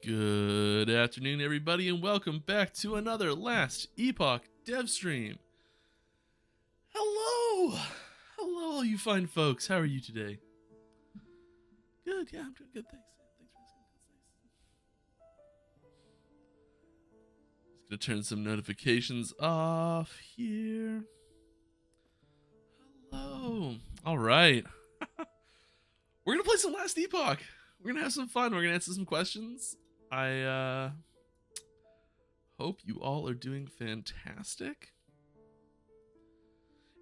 Good afternoon, everybody, and welcome back to another Last Epoch dev stream. Hello! Hello, all you fine folks. How are you today? Good, yeah, I'm doing good, thanks. Thanks for asking. That's nice. Just gonna turn some notifications off here. Hello. Alright. We're gonna play some Last Epoch. We're gonna have some fun. We're gonna answer some questions. I hope you all are doing fantastic.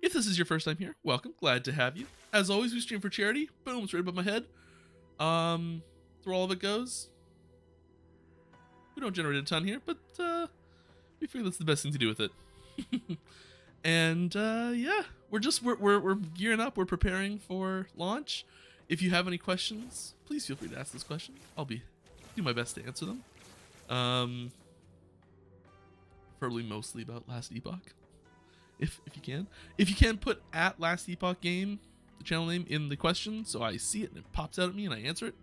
If this is your first time here, welcome. Glad to have you. As always, we stream for charity. Boom, it's right above my head. Through all of it goes. We don't generate a ton here, but we figure that's the best thing to do with it. And yeah, we're gearing up. We're preparing for launch. If you have any questions, please feel free to ask this question. I'll do my best to answer them. Preferably mostly about Last Epoch, if you can. If you can, put at Last Epoch Game, the channel name, in the question, so I see it and it pops out at me and I answer it.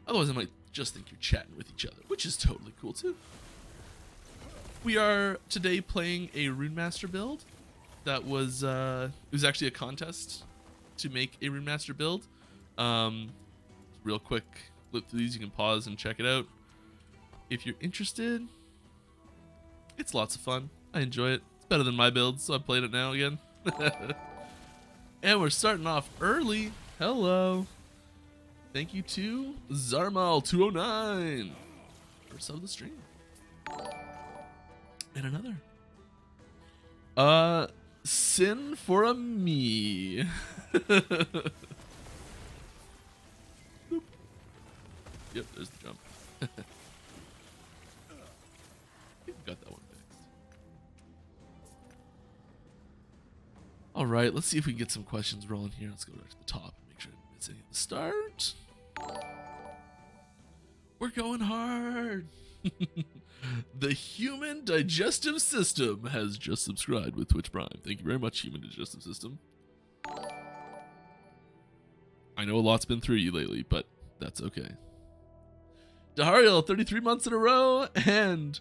Otherwise, I might just think you're chatting with each other, which is totally cool too. We are today playing a Rune Master build. That was it was actually a contest to make a Rune Master build. Real quick flip through these, you can pause and check it out if you're interested. It's lots of fun. I enjoy it. It's better than my build, so I played it now again. And we're starting off early. Hello. Thank you to Zarmal209 for some of the stream. And another. Sin for a me. Yep, there's the jump. I think we got that one fixed. Alright, let's see if we can get some questions rolling here. Let's go right to the top and make sure I didn't miss any at the start. We're going hard. The human digestive system has just subscribed with Twitch Prime. Thank you very much, human digestive system. I know a lot's been through you lately, but that's okay. Dahariel, 33 months in a row, and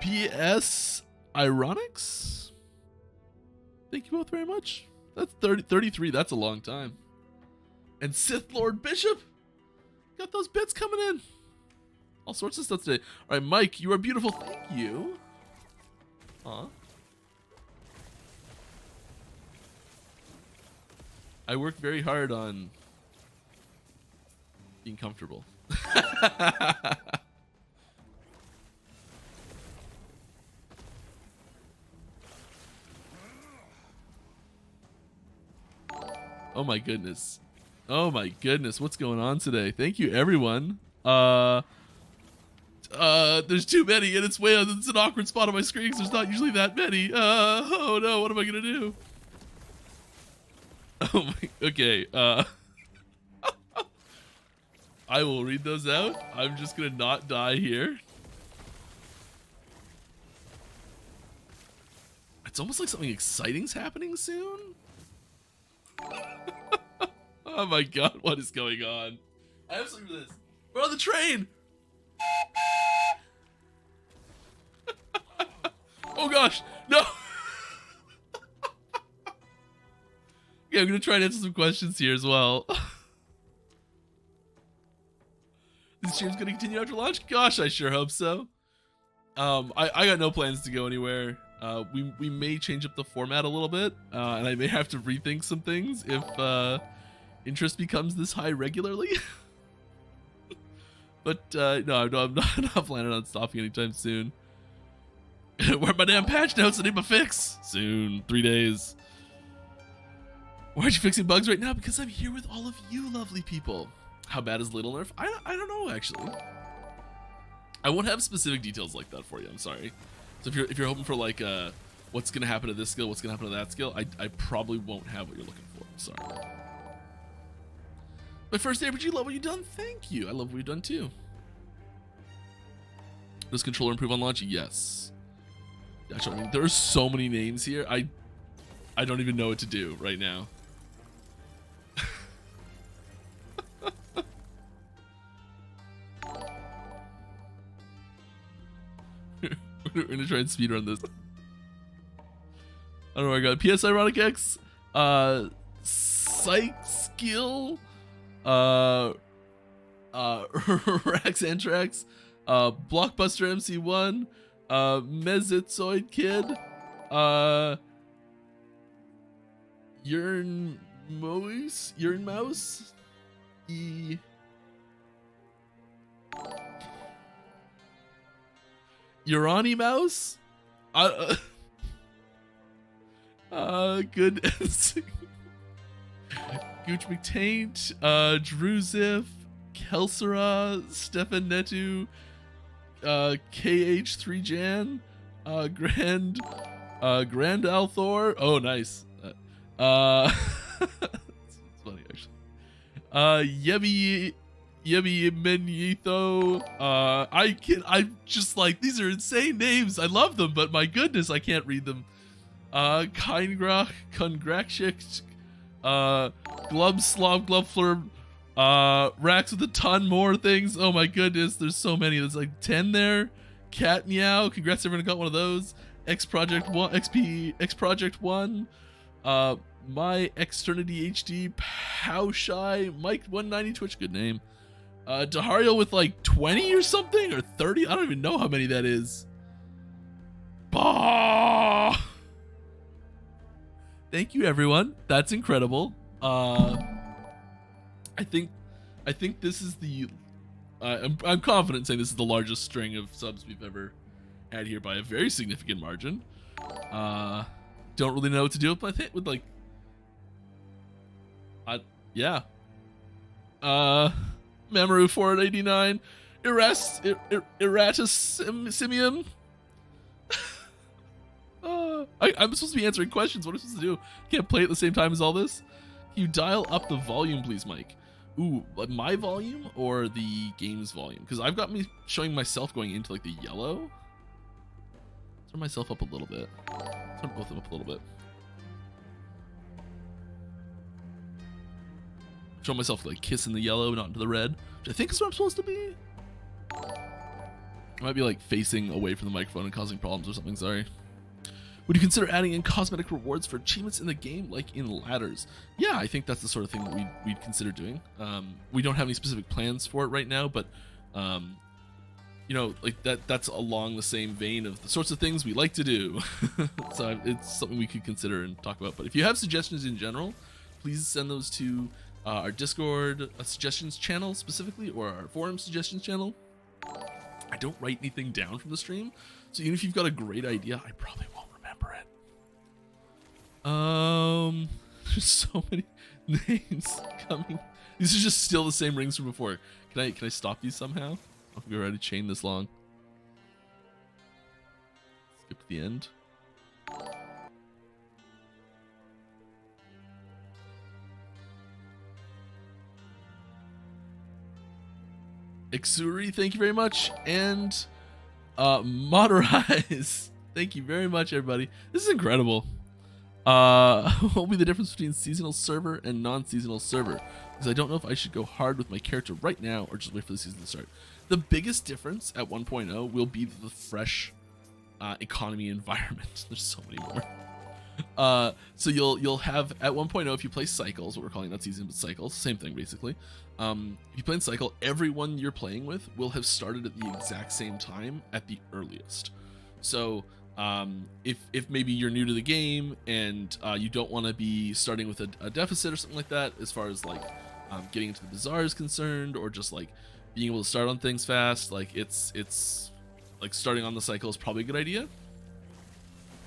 PS Ironics. Thank you both very much. That's 33, that's a long time. And Sith Lord Bishop, got those bits coming in. All sorts of stuff today. All right, Mike, you are beautiful. Thank you. Aw. I work very hard on being comfortable. Oh my goodness. Oh my goodness, what's going on today? Thank you, everyone. There's too many, and it's an awkward spot on my screen because there's not usually that many. Oh no, what am I gonna do? Oh my, okay, I will read those out. I'm just gonna not die here. It's almost like something exciting's happening soon. Oh my god, what is going on? I have something for this. We're on the train! Oh gosh, no! Okay, I'm gonna try and answer some questions here as well. This stream's gonna continue after launch? Gosh, I sure hope so. I got no plans to go anywhere. We may change up the format a little bit, and I may have to rethink some things if interest becomes this high regularly. But no, I'm not planning on stopping anytime soon. Where are my damn patch notes? I need my fix soon. 3 days. Why aren't you fixing bugs right now? Because I'm here with all of you lovely people. How bad is Little Nerf? I don't know, actually. I won't have specific details like that for you. I'm sorry. So if you're hoping for like what's gonna happen to this skill, what's gonna happen to that skill, I probably won't have what you're looking for. I'm sorry. My first day, but you love what you've done. Thank you. I love what you've done too. Does controller improve on launch? Yes. Actually, I mean, there are so many names here. I don't even know what to do right now. We're gonna try and speedrun this. I don't know where I got PS Ironic X, Psych Skill, Rax Antrax, Blockbuster MC1, Mezitzoid Kid, Urn Mouse, Urani Mouse, good. Gooch McTaint, Druzif, Kelsera, Stefan Netu, KH3 Jan, Grand Althor. Oh, nice. It's funny actually. Yebi Menetho. I'm just like, these are insane names. I love them, but my goodness, I can't read them. Keingrach, Kongrakshik, Glubslob, Glubflurb, Rax with a ton more things. Oh my goodness, there's so many. There's like 10 there. Cat Meow, congrats everyone who got one of those. X Project 1, My Externity HD, Powshy, Mike190 Twitch, good name. Dahario with like 20 or something, or 30, I don't even know how many that is. Bah! Thank you, everyone. That's incredible. I think this is the. I'm confident saying this is the largest string of subs we've ever had here by a very significant margin. Don't really know what to do with like. Yeah. Mamoru 489, Erratus Simium. I'm supposed to be answering questions. What am I supposed to do? Can't play at the same time as all this. Can you dial up the volume, please, Mike? Ooh, like my volume or the game's volume? Because I've got me showing myself going into like the yellow. Turn myself up a little bit. Turn both of them up a little bit. Show myself like kissing the yellow, not into the red, which I think is what I'm supposed to be. I might be like facing away from the microphone and causing problems or something. Sorry. Would you consider adding in cosmetic rewards for achievements in the game, like in ladders? Yeah, I think that's the sort of thing that we'd consider doing. We don't have any specific plans for it right now, but you know, like that's along the same vein of the sorts of things we like to do. So it's something we could consider and talk about. But if you have suggestions in general, please send those to our Discord suggestions channel specifically, or our forum suggestions channel. I don't write anything down from the stream, so even if you've got a great idea, I probably won't remember it. There's so many names coming. These are just still the same rings from before. Can I stop these somehow? I don't think we're already chained this long. Skip to the end. Ixuri, thank you very much, and Moderize, thank you very much, everybody. This is incredible. What will be the difference between seasonal server and non-seasonal server? Because I don't know if I should go hard with my character right now or just wait for the season to start. The biggest difference at 1.0 will be the fresh economy environment. There's so many more. So you'll have at 1.0, if you play cycles, what we're calling that season, but cycles, same thing basically. If you play in cycle, everyone you're playing with will have started at the exact same time at the earliest. So if maybe you're new to the game and you don't want to be starting with a deficit or something like that, as far as like getting into the bazaar is concerned, or just like being able to start on things fast, like it's like starting on the cycle is probably a good idea.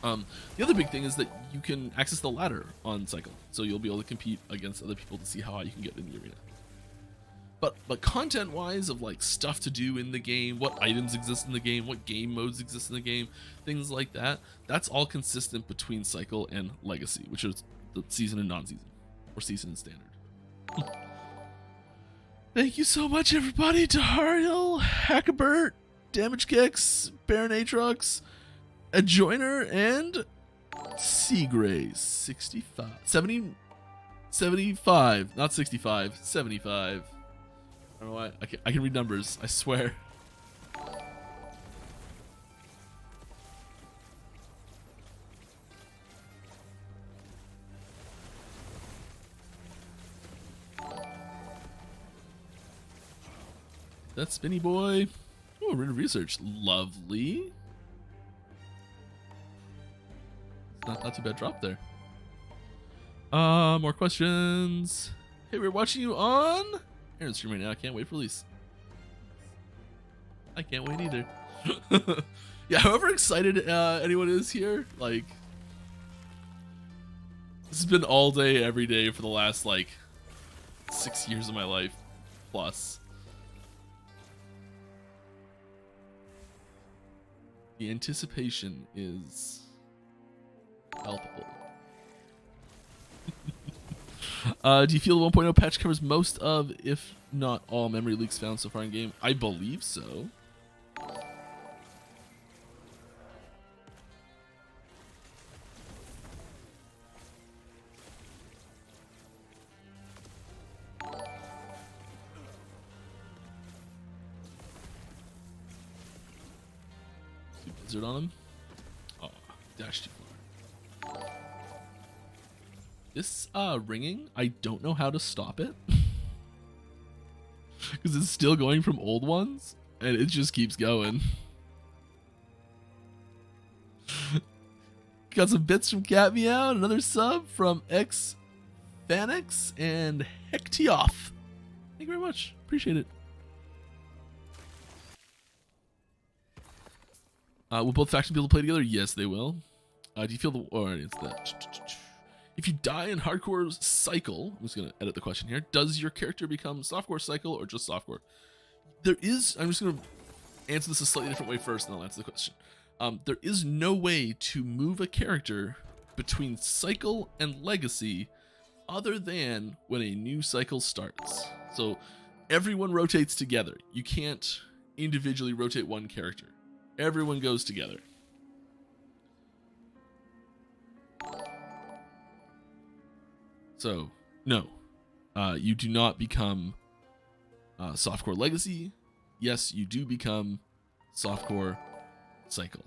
The other big thing is that you can access the ladder on cycle, so you'll be able to compete against other people to see how high you can get in the arena. But content wise, of like stuff to do in the game, what items exist in the game, what game modes exist in the game, things like that, that's all consistent between cycle and legacy, which is the season and non-season, or season and standard. Thank you so much, everybody. Tahariel, Hackabert, Damage Kicks, Baron Atrox, a Joiner, and Seagray 75, not 65, 75. I don't know why. I can read numbers, I swear. that spinny boy. Oh, Rune of Research. Lovely. Not too bad drop there. More questions. Hey, we're watching you on Aaron's stream right now. I can't wait for release. I can't wait either. Yeah, however excited anyone is here, like, this has been all day, every day for the last, like, 6 years of my life, plus. The anticipation is palpable. Do you feel the 1.0 patch covers most of, if not all, memory leaks found so far in game? I believe so. Blizzard on him. Oh, dash too far. This ringing, I don't know how to stop it. Because it's still going from old ones, and it just keeps going. Got some bits from Cat Meow, another sub from X Fanix and Hektioff. Thank you very much. Appreciate it. Will both factions be able to play together? Yes, they will. Do you feel the... Or it's that. If you die in hardcore cycle, I'm just going to edit the question here. Does your character become softcore cycle or just softcore? There is... I'm just going to answer this a slightly different way first, and I'll answer the question. There is no way to move a character between cycle and legacy other than when a new cycle starts. So everyone rotates together. You can't individually rotate one character. Everyone goes together. So, no. You do not become softcore legacy. Yes, you do become softcore cycle.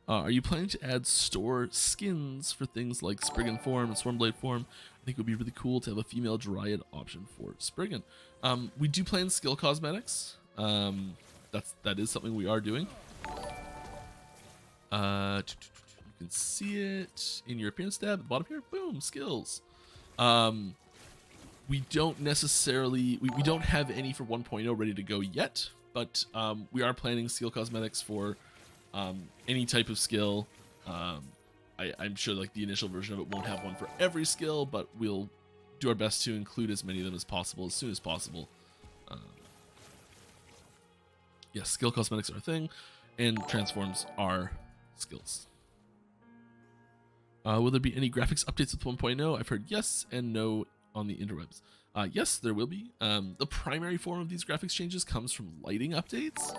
Are you planning to add store skins for things like Spriggan form and Swarmblade form? I think it would be really cool to have a female Dryad option for Spriggan. We do plan skill cosmetics. That is something we are doing. You can see it in your appearance tab at the bottom here. Boom, skills. We don't necessarily, we don't have any for 1.0 ready to go yet, but we are planning skill cosmetics for any type of skill. I'm sure like the initial version of it won't have one for every skill, but we'll do our best to include as many of them as possible as soon as possible. Yes, skill cosmetics are a thing, and transforms are skills. Will there be any graphics updates with 1.0? I've heard yes and no on the interwebs. Yes, there will be. The primary form of these graphics changes comes from lighting updates.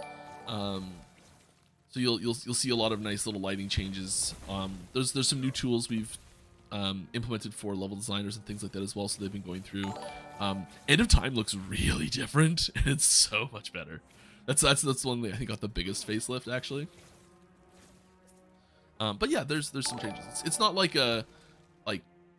So you'll see a lot of nice little lighting changes. There's some new tools we've implemented for level designers and things like that as well. So they've been going through. End of Time looks really different, and it's so much better. That's the one that I think got the biggest facelift actually. But yeah, there's some changes. It's not like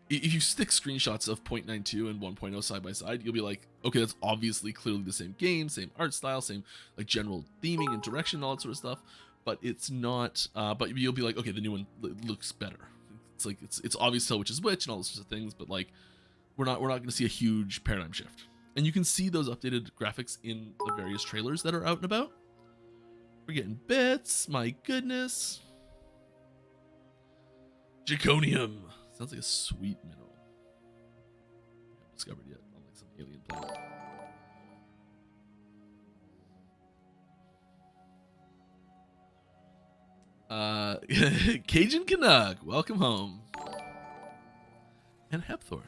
if you stick screenshots of 0.92 and 1.0 side by side, you'll be like, okay, that's obviously clearly the same game, same art style, same like general theming and direction, all that sort of stuff. But it's not. But you'll be like, okay, the new one looks better. It's like it's obvious to tell which is which and all those sorts of things. But like, we're not going to see a huge paradigm shift. And you can see those updated graphics in the various trailers that are out and about. We're getting bits. My goodness. Zirconium. Sounds like a sweet mineral. Haven't discovered yet. On like some alien planet. Cajun Canuck, welcome home. And Hepthor.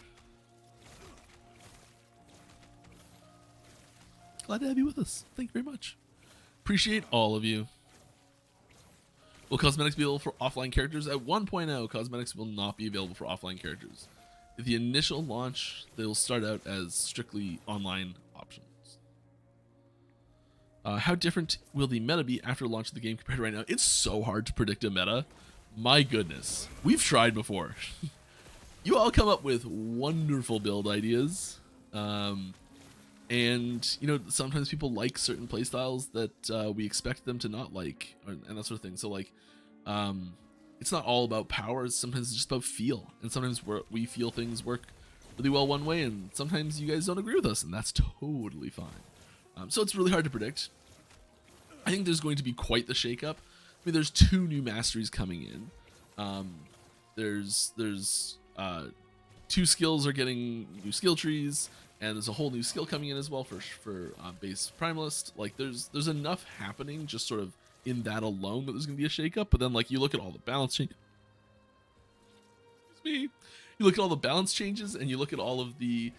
Glad to have you with us. Thank you very much. Appreciate all of you. Will cosmetics be available for offline characters? At 1.0, cosmetics will not be available for offline characters. At the initial launch, they'll start out as strictly online options. How different will the meta be after launch of the game compared to right now? It's so hard to predict a meta. My goodness. We've tried before. you all come up with wonderful build ideas. And, you know, sometimes people like certain playstyles that we expect them to not like, and that sort of thing. So, like, it's not all about power. Sometimes it's just about feel. And sometimes we feel things work really well one way, and sometimes you guys don't agree with us, and that's totally fine. So it's really hard to predict. I think there's going to be quite the shakeup. I mean, there's 2 new masteries coming in. There's 2 skills are getting new skill trees, and there's a whole new skill coming in as well for base primalist. Like, there's enough happening just sort of in that alone that there's gonna be a shakeup. But then, like, you look at all the balance changes. Excuse me. You look at all the balance changes, and you look at all of the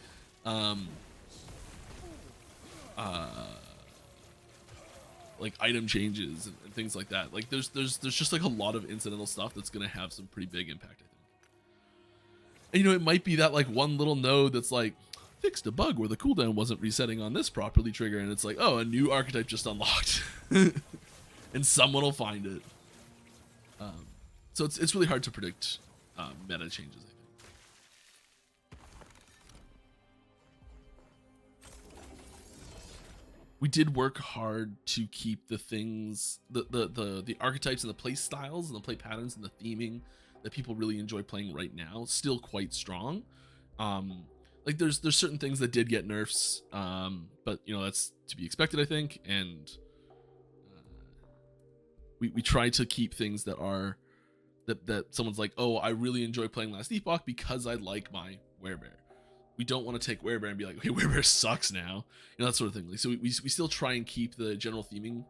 like item changes and things like that. Like, there's just like a lot of incidental stuff that's gonna have some pretty big impact, I think. And, you know, it might be that, like, one little node that's like fixed a bug where the cooldown wasn't resetting on this properly trigger, and it's like, oh, a new archetype just unlocked. And someone will find it. So it's really hard to predict meta changes, I think. We did work hard to keep the things, the archetypes and the play styles and the play patterns and the theming that people really enjoy playing right now still quite strong. Like, there's certain things that did get nerfs, but, you know, that's to be expected, I think. And we try to keep things that are that someone's like, oh, I really enjoy playing Last Epoch because I like my werebear. We don't want to take werebear and be like, okay, werebear sucks now, you know, that sort of thing. Like, so we still try and keep the general theming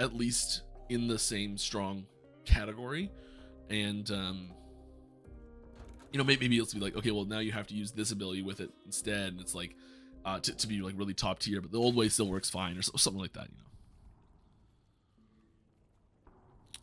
at least in the same strong category. And you know, maybe it'll be like, okay, well, now you have to use this ability with it instead, and it's like to be like really top tier, but the old way still works fine, or something like that, you know.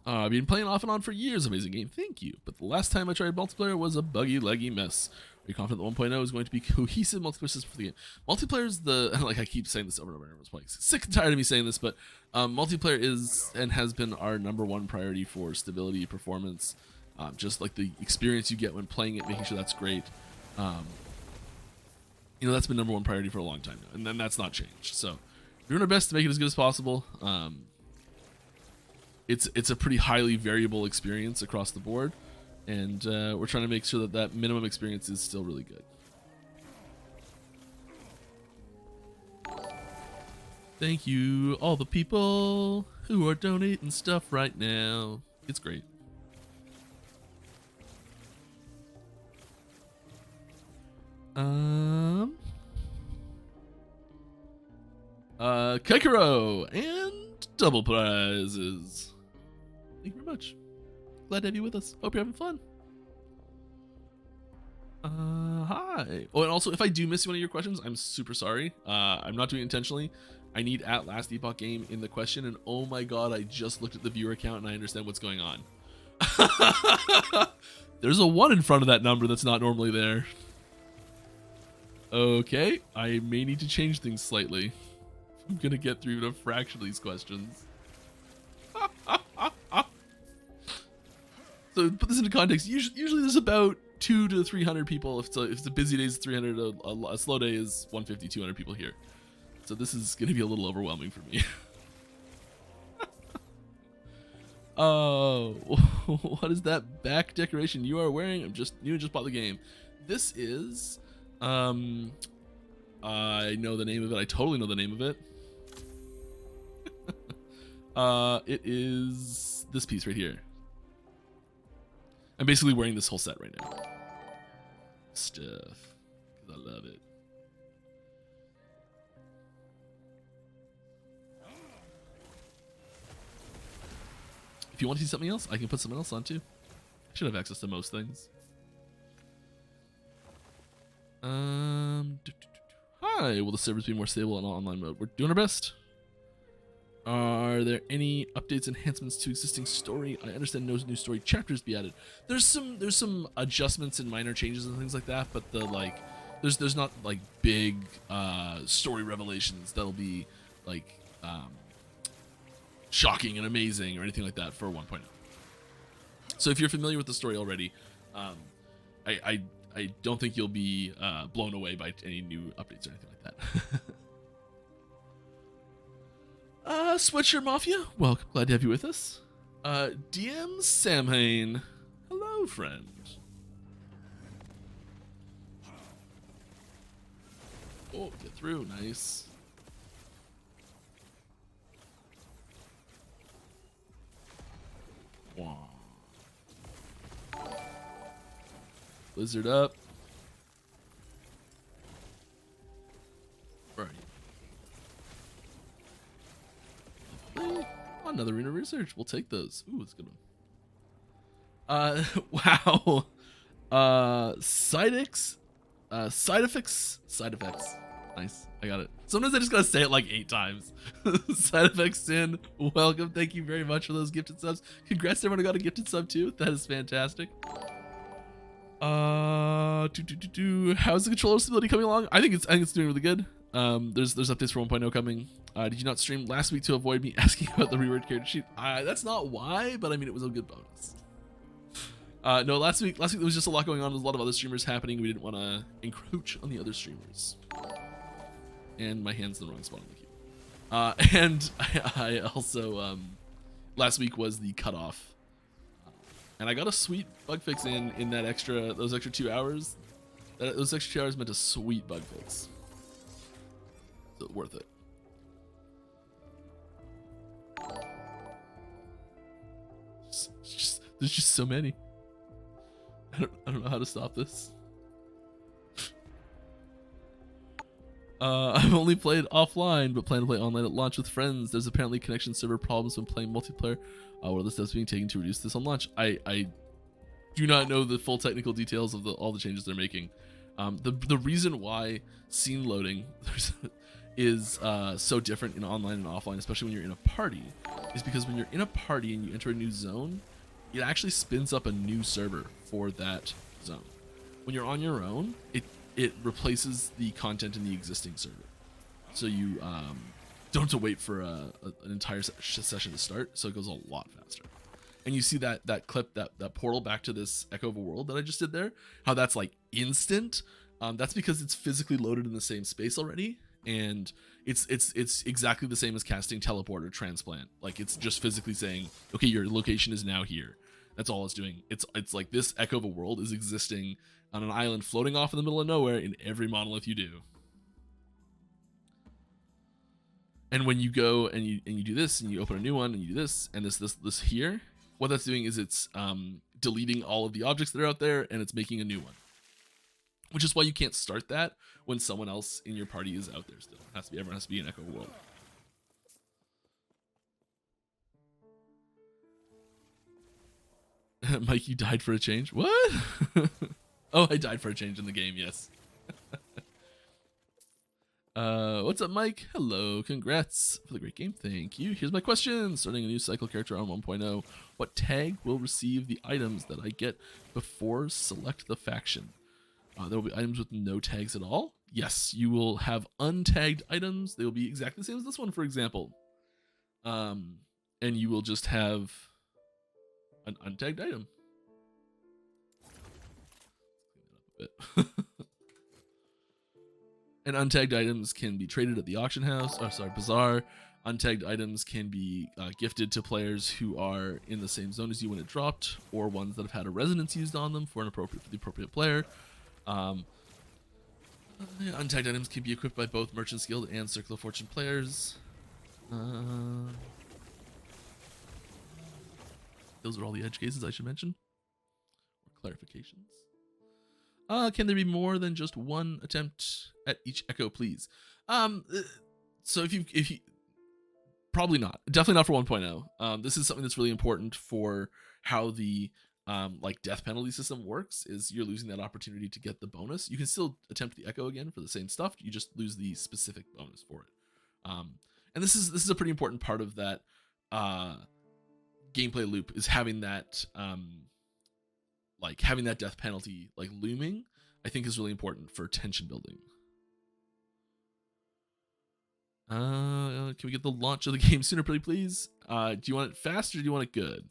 I've been playing off and on for years. Amazing game, thank you. But the last time I tried multiplayer was a buggy, leggy mess. Are you confident that 1.0 is going to be cohesive multiplayer system for the game? Multiplayer is like, I keep saying this over and over, and everyone's like sick and tired of me saying this, but multiplayer is and has been our #1 priority for stability, performance, just like the experience you get when playing it, making sure that's great. You know, that's been #1 priority for a long time now, and then that's not changed. So we're doing our best to make it as good as possible. It's a pretty highly variable experience across the board, and we're trying to make sure that that minimum experience is still really good. Thank you, all the people who are donating stuff right now. It's great. Kekiro and double prizes. Thank you very much. Glad to have you with us. Hope you're having fun. Hi. Oh, and also, if I do miss one of your questions, I'm super sorry. I'm not doing it intentionally. I need @Last Epoch game in the question, and oh my god, I just looked at the viewer count and I understand what's going on. There's a 1 in front of that number that's not normally there. Okay, I may need to change things slightly. I'm gonna get through to a fraction of these questions. So put this into context. Usually there's about 200 to 300 people. If it's a busy day, it's 300. A slow day is 150, 200 people here. So this is gonna be a little overwhelming for me. Oh, what is that back decoration you are wearing? You just bought the game. This is I know the name of it. I totally know the name of it. It is this piece right here. I'm basically wearing this whole set right now. Stuff, because I love it. If you want to see something else, I can put something else on too. I should have access to most things. Hi, will the servers be more stable in online mode? We're doing our best. Are there any updates, enhancements to existing story? I understand no new story chapters be added. There's some adjustments and minor changes and things like that, but there's not like big story revelations that'll be like shocking and amazing or anything like that for 1.0. So if you're familiar with the story already, I don't think you'll be blown away by any new updates or anything like that. Sweatshirt Mafia, welcome. Glad to have you with us. DM Samhain, hello, friend. Oh, get through, nice. Wow. Blizzard up. Where are you? Oh, another Rune Research. We'll take those. Ooh, that's a good one. Wow. Side effects. Side effects. Nice. I got it. Sometimes I just gotta say it like 8 times. Side effects sin. Welcome. Thank you very much for those gifted subs. Congrats to everyone who got a gifted sub too. That is fantastic. How's the controller stability coming along? I think it's doing really good. There's updates for 1.0 coming. Did you not stream last week to avoid me asking about the reward character sheet? That's not why, but I mean it was a good bonus. No, last week there was just a lot going on. There's a lot of other streamers happening. We didn't want to encroach on the other streamers. And my hand's in the wrong spot on the keyboard. And I also last week was the cutoff. And I got a sweet bug fix in those extra 2 hours. Those extra 2 hours meant a sweet bug fix. So worth it. There's just so many. I don't know how to stop this. I've only played offline, but plan to play online at launch with friends. There's apparently connection server problems when playing multiplayer. What are the steps being taken to reduce this on launch? I do not know the full technical details of all the changes they're making. The reason why scene loading is so different in online and offline, especially when you're in a party, is because when you're in a party and you enter a new zone, it actually spins up a new server for that zone. When you're on your own, it replaces the content in the existing server, so you don't have to wait for an entire session to start, so it goes a lot faster. And you see that clip, that portal back to this Echo of a World that I just did there, how that's like instant. That's because it's physically loaded in the same space already, and it's exactly the same as casting teleport or transplant. Like, it's just physically saying, okay, your location is now here. That's all it's doing. It's like this Echo of a World is existing on an island floating off in the middle of nowhere in every monolith you do. And when you go and you do this, and you open a new one, and you do this, and this here, what that's doing is it's deleting all of the objects that are out there, and it's making a new one. Which is why you can't start that when someone else in your party is out there still. Everyone has to be in Echo World. Mike, you died for a change? What? Oh, I died for a change in the game, yes. What's up, Mike? Hello, congrats for the great game. Thank you. Here's my question. Starting a new cycle character on 1.0. What tag will receive the items that I get before select the faction? There will be items with no tags at all. Yes, you will have untagged items. They will be exactly the same as this one, for example. And you will just have an untagged item. Let's clean that up a bit. And untagged items can be traded at the auction house. Oh, sorry, bazaar. Untagged items can be gifted to players who are in the same zone as you when it dropped, or ones that have had a resonance used on them for the appropriate player. Untagged items can be equipped by both Merchant's Guild and Circle of Fortune players. Those are all the edge cases I should mention, or clarifications. Can there be more than just one attempt at each echo, please? So if you probably not, definitely not for 1.0. This is something that's really important for how the like death penalty system works. Is you're losing that opportunity to get the bonus. You can still attempt the echo again for the same stuff. You just lose the specific bonus for it. And this is a pretty important part of that gameplay loop, is having that having that death penalty like looming. I think is really important for tension building. Can we get the launch of the game sooner, pretty please? Do you want it fast or do you want it good?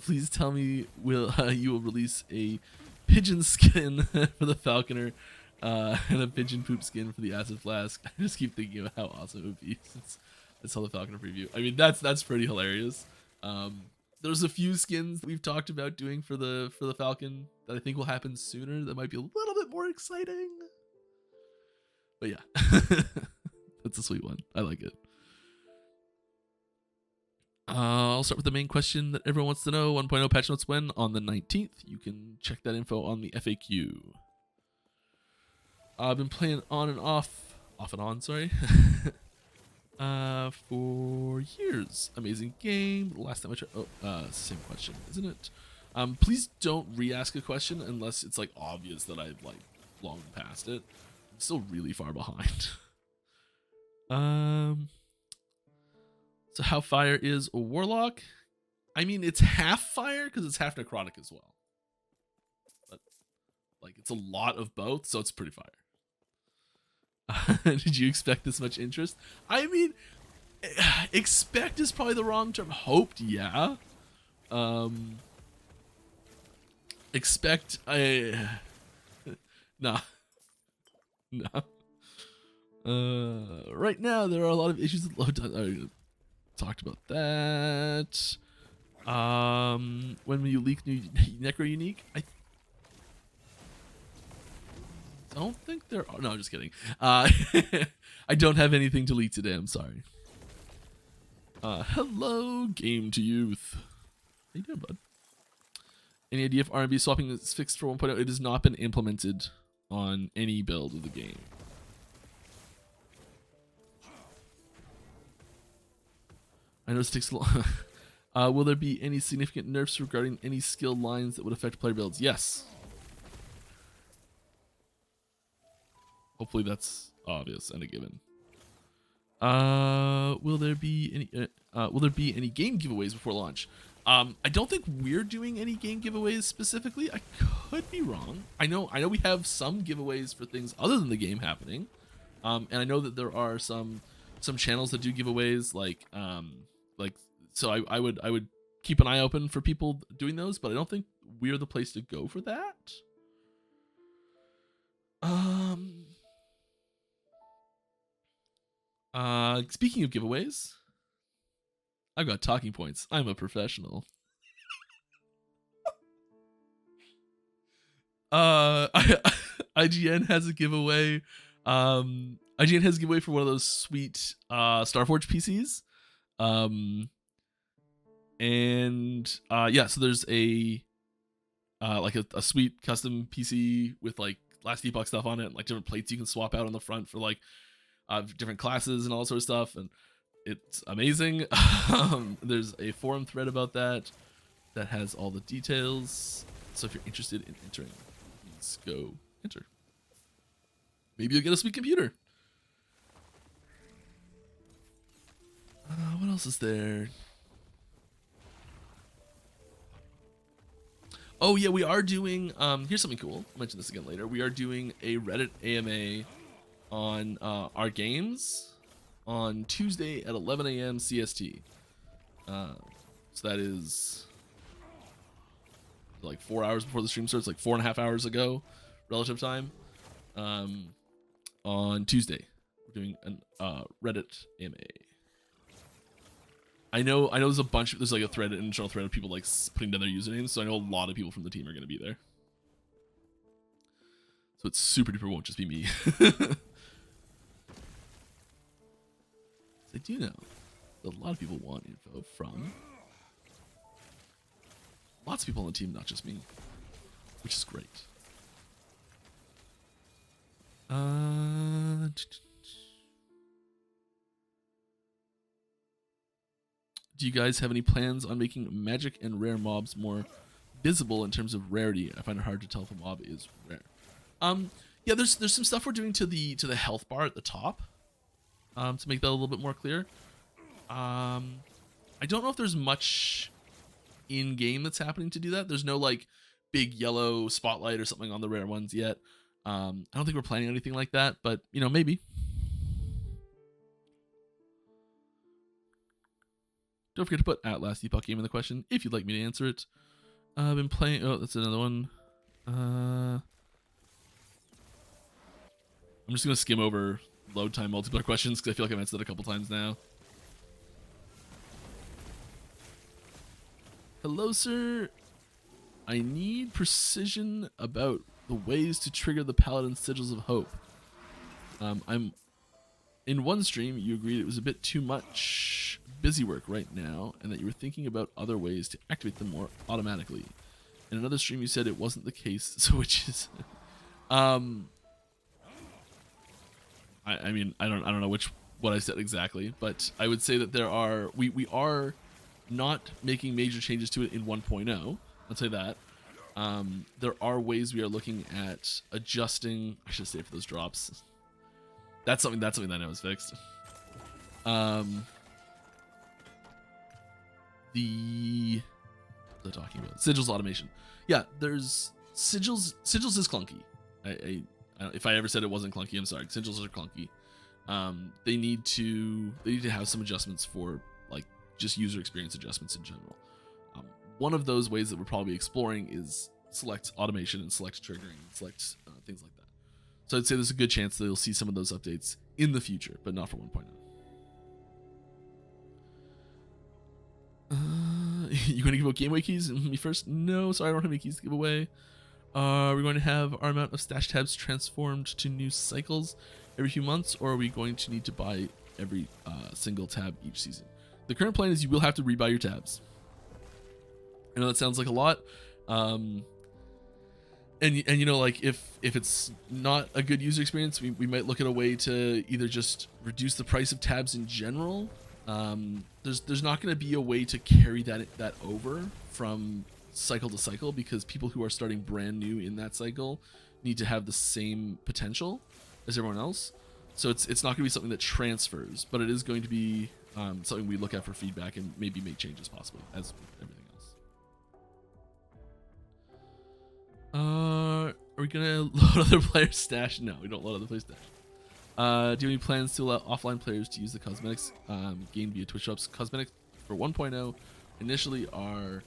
Please tell me you will release a pigeon skin for the falconer and a pigeon poop skin for the acid flask. I just keep thinking of how awesome it would be since I saw the falconer preview. I mean, that's pretty hilarious. There's a few skins we've talked about doing for the falcon that I think will happen sooner that might be a little bit more exciting. But yeah, that's a sweet one. I like it. I'll start with the main question that everyone wants to know. 1.0 patch notes when? On the 19th. You can check that info on the FAQ. I've been playing on and off and on, sorry, for years. Amazing game. Last time I tried, same question, isn't it? Please don't re-ask a question unless it's like obvious that I've like long past it. I'm still really far behind. So how fire is a warlock? I mean, it's half fire because it's half necrotic as well. But like, it's a lot of both, so it's pretty fire. Did you expect this much interest? I mean, expect is probably the wrong term. Hoped, yeah. Expect, nah. Nah. Right now, there are a lot of issues with load time. Talked about that. When will you leak new Necro Unique? I don't think there are. No, I'm just kidding. I don't have anything to leak today. I'm sorry. Hello, Game to Youth. How you doing, bud? Any idea if R&B swapping is fixed for 1.0? It has not been implemented on any build of the game. I know it takes a long. Will there be any significant nerfs regarding any skill lines that would affect player builds? Yes. Hopefully that's obvious and a given. Will there be any game giveaways before launch? I don't think we're doing any game giveaways specifically. I could be wrong. I know we have some giveaways for things other than the game happening. And I know that there are some channels that do giveaways so I would keep an eye open for people doing those, but I don't think we're the place to go for that. Speaking of giveaways, I've got talking points. I'm a professional. IGN has a giveaway. IGN has a giveaway for one of those sweet Starforge PCs. Yeah, so there's a sweet custom PC with like Last Epoch stuff on it, and like different plates you can swap out on the front for like different classes and all sort of stuff, and it's amazing. There's a forum thread about that has all the details. So if you're interested in entering, please go enter. Maybe you'll get a sweet computer. What else is there? Oh yeah, we are doing, here's something cool. I'll mention this again later. We are doing a Reddit AMA on our games on Tuesday at 11 a.m. CST. So that is like 4 hours before the stream starts, like 4.5 hours ago, relative time. On Tuesday, we're doing an Reddit AMA. I know there's there's like a thread, an internal thread of people like putting down their usernames, so I know a lot of people from the team are going to be there. So it's super duper won't just be me. I do know that a lot of people want info from lots of people on the team, not just me, which is great. Do you guys have any plans on making magic and rare mobs more visible in terms of rarity? I find it hard to tell if a mob is rare. Yeah, there's some stuff we're doing to the health bar at the top, to make that a little bit more clear. I don't know if there's much in game that's happening to do that. There's no like big yellow spotlight or something on the rare ones yet. I don't think we're planning anything like that, but you know, maybe. Don't forget to put at Last Epoch Game in the question if you'd like me to answer it. I've been playing. Oh, that's another one. I'm just gonna skim over load time multiplayer questions because I feel like I've answered that a couple times now. Hello, sir. I need precision about the ways to trigger the Paladin Sigils of Hope. I'm in one stream. You agreed it was a bit too much busy work right now, and that you were thinking about other ways to activate them more automatically. In another stream, you said it wasn't the case. So, which is, I mean, I don't know what I said exactly, but I would say that we are not making major changes to it in 1.0. I'll say that. There are ways we are looking at adjusting. I should say for those drops. That's something that I know is fixed. What they're talking about Sigils automation. Yeah, there's Sigils. Sigils is clunky. If I ever said it wasn't clunky, I'm sorry. Sigils are clunky. They need to have some adjustments for like just user experience adjustments in general. One of those ways that we're probably exploring is select automation and select triggering and select things like that. So I'd say there's a good chance that you'll see some of those updates in the future, but not for 1.0. You going to give out gateway keys? Me first? No, sorry, I don't have any keys to give away. Are we going to have our amount of stash tabs transformed to new cycles every few months, or are we going to need to buy every single tab each season? The current plan is you will have to rebuy your tabs. I know that sounds like a lot, and you know, like if it's not a good user experience, we might look at a way to either just reduce the price of tabs in general. There's not going to be a way to carry that over from cycle to cycle, because people who are starting brand new in that cycle need to have the same potential as everyone else. So it's not going to be something that transfers, but it is going to be something we look at for feedback and maybe make changes possibly, as with everything else. Are we gonna load other players' stash? No, we don't load other players' stash. Do you have any plans to allow offline players to use the cosmetics gained via Twitch shops? Cosmetics for 1.0 initially are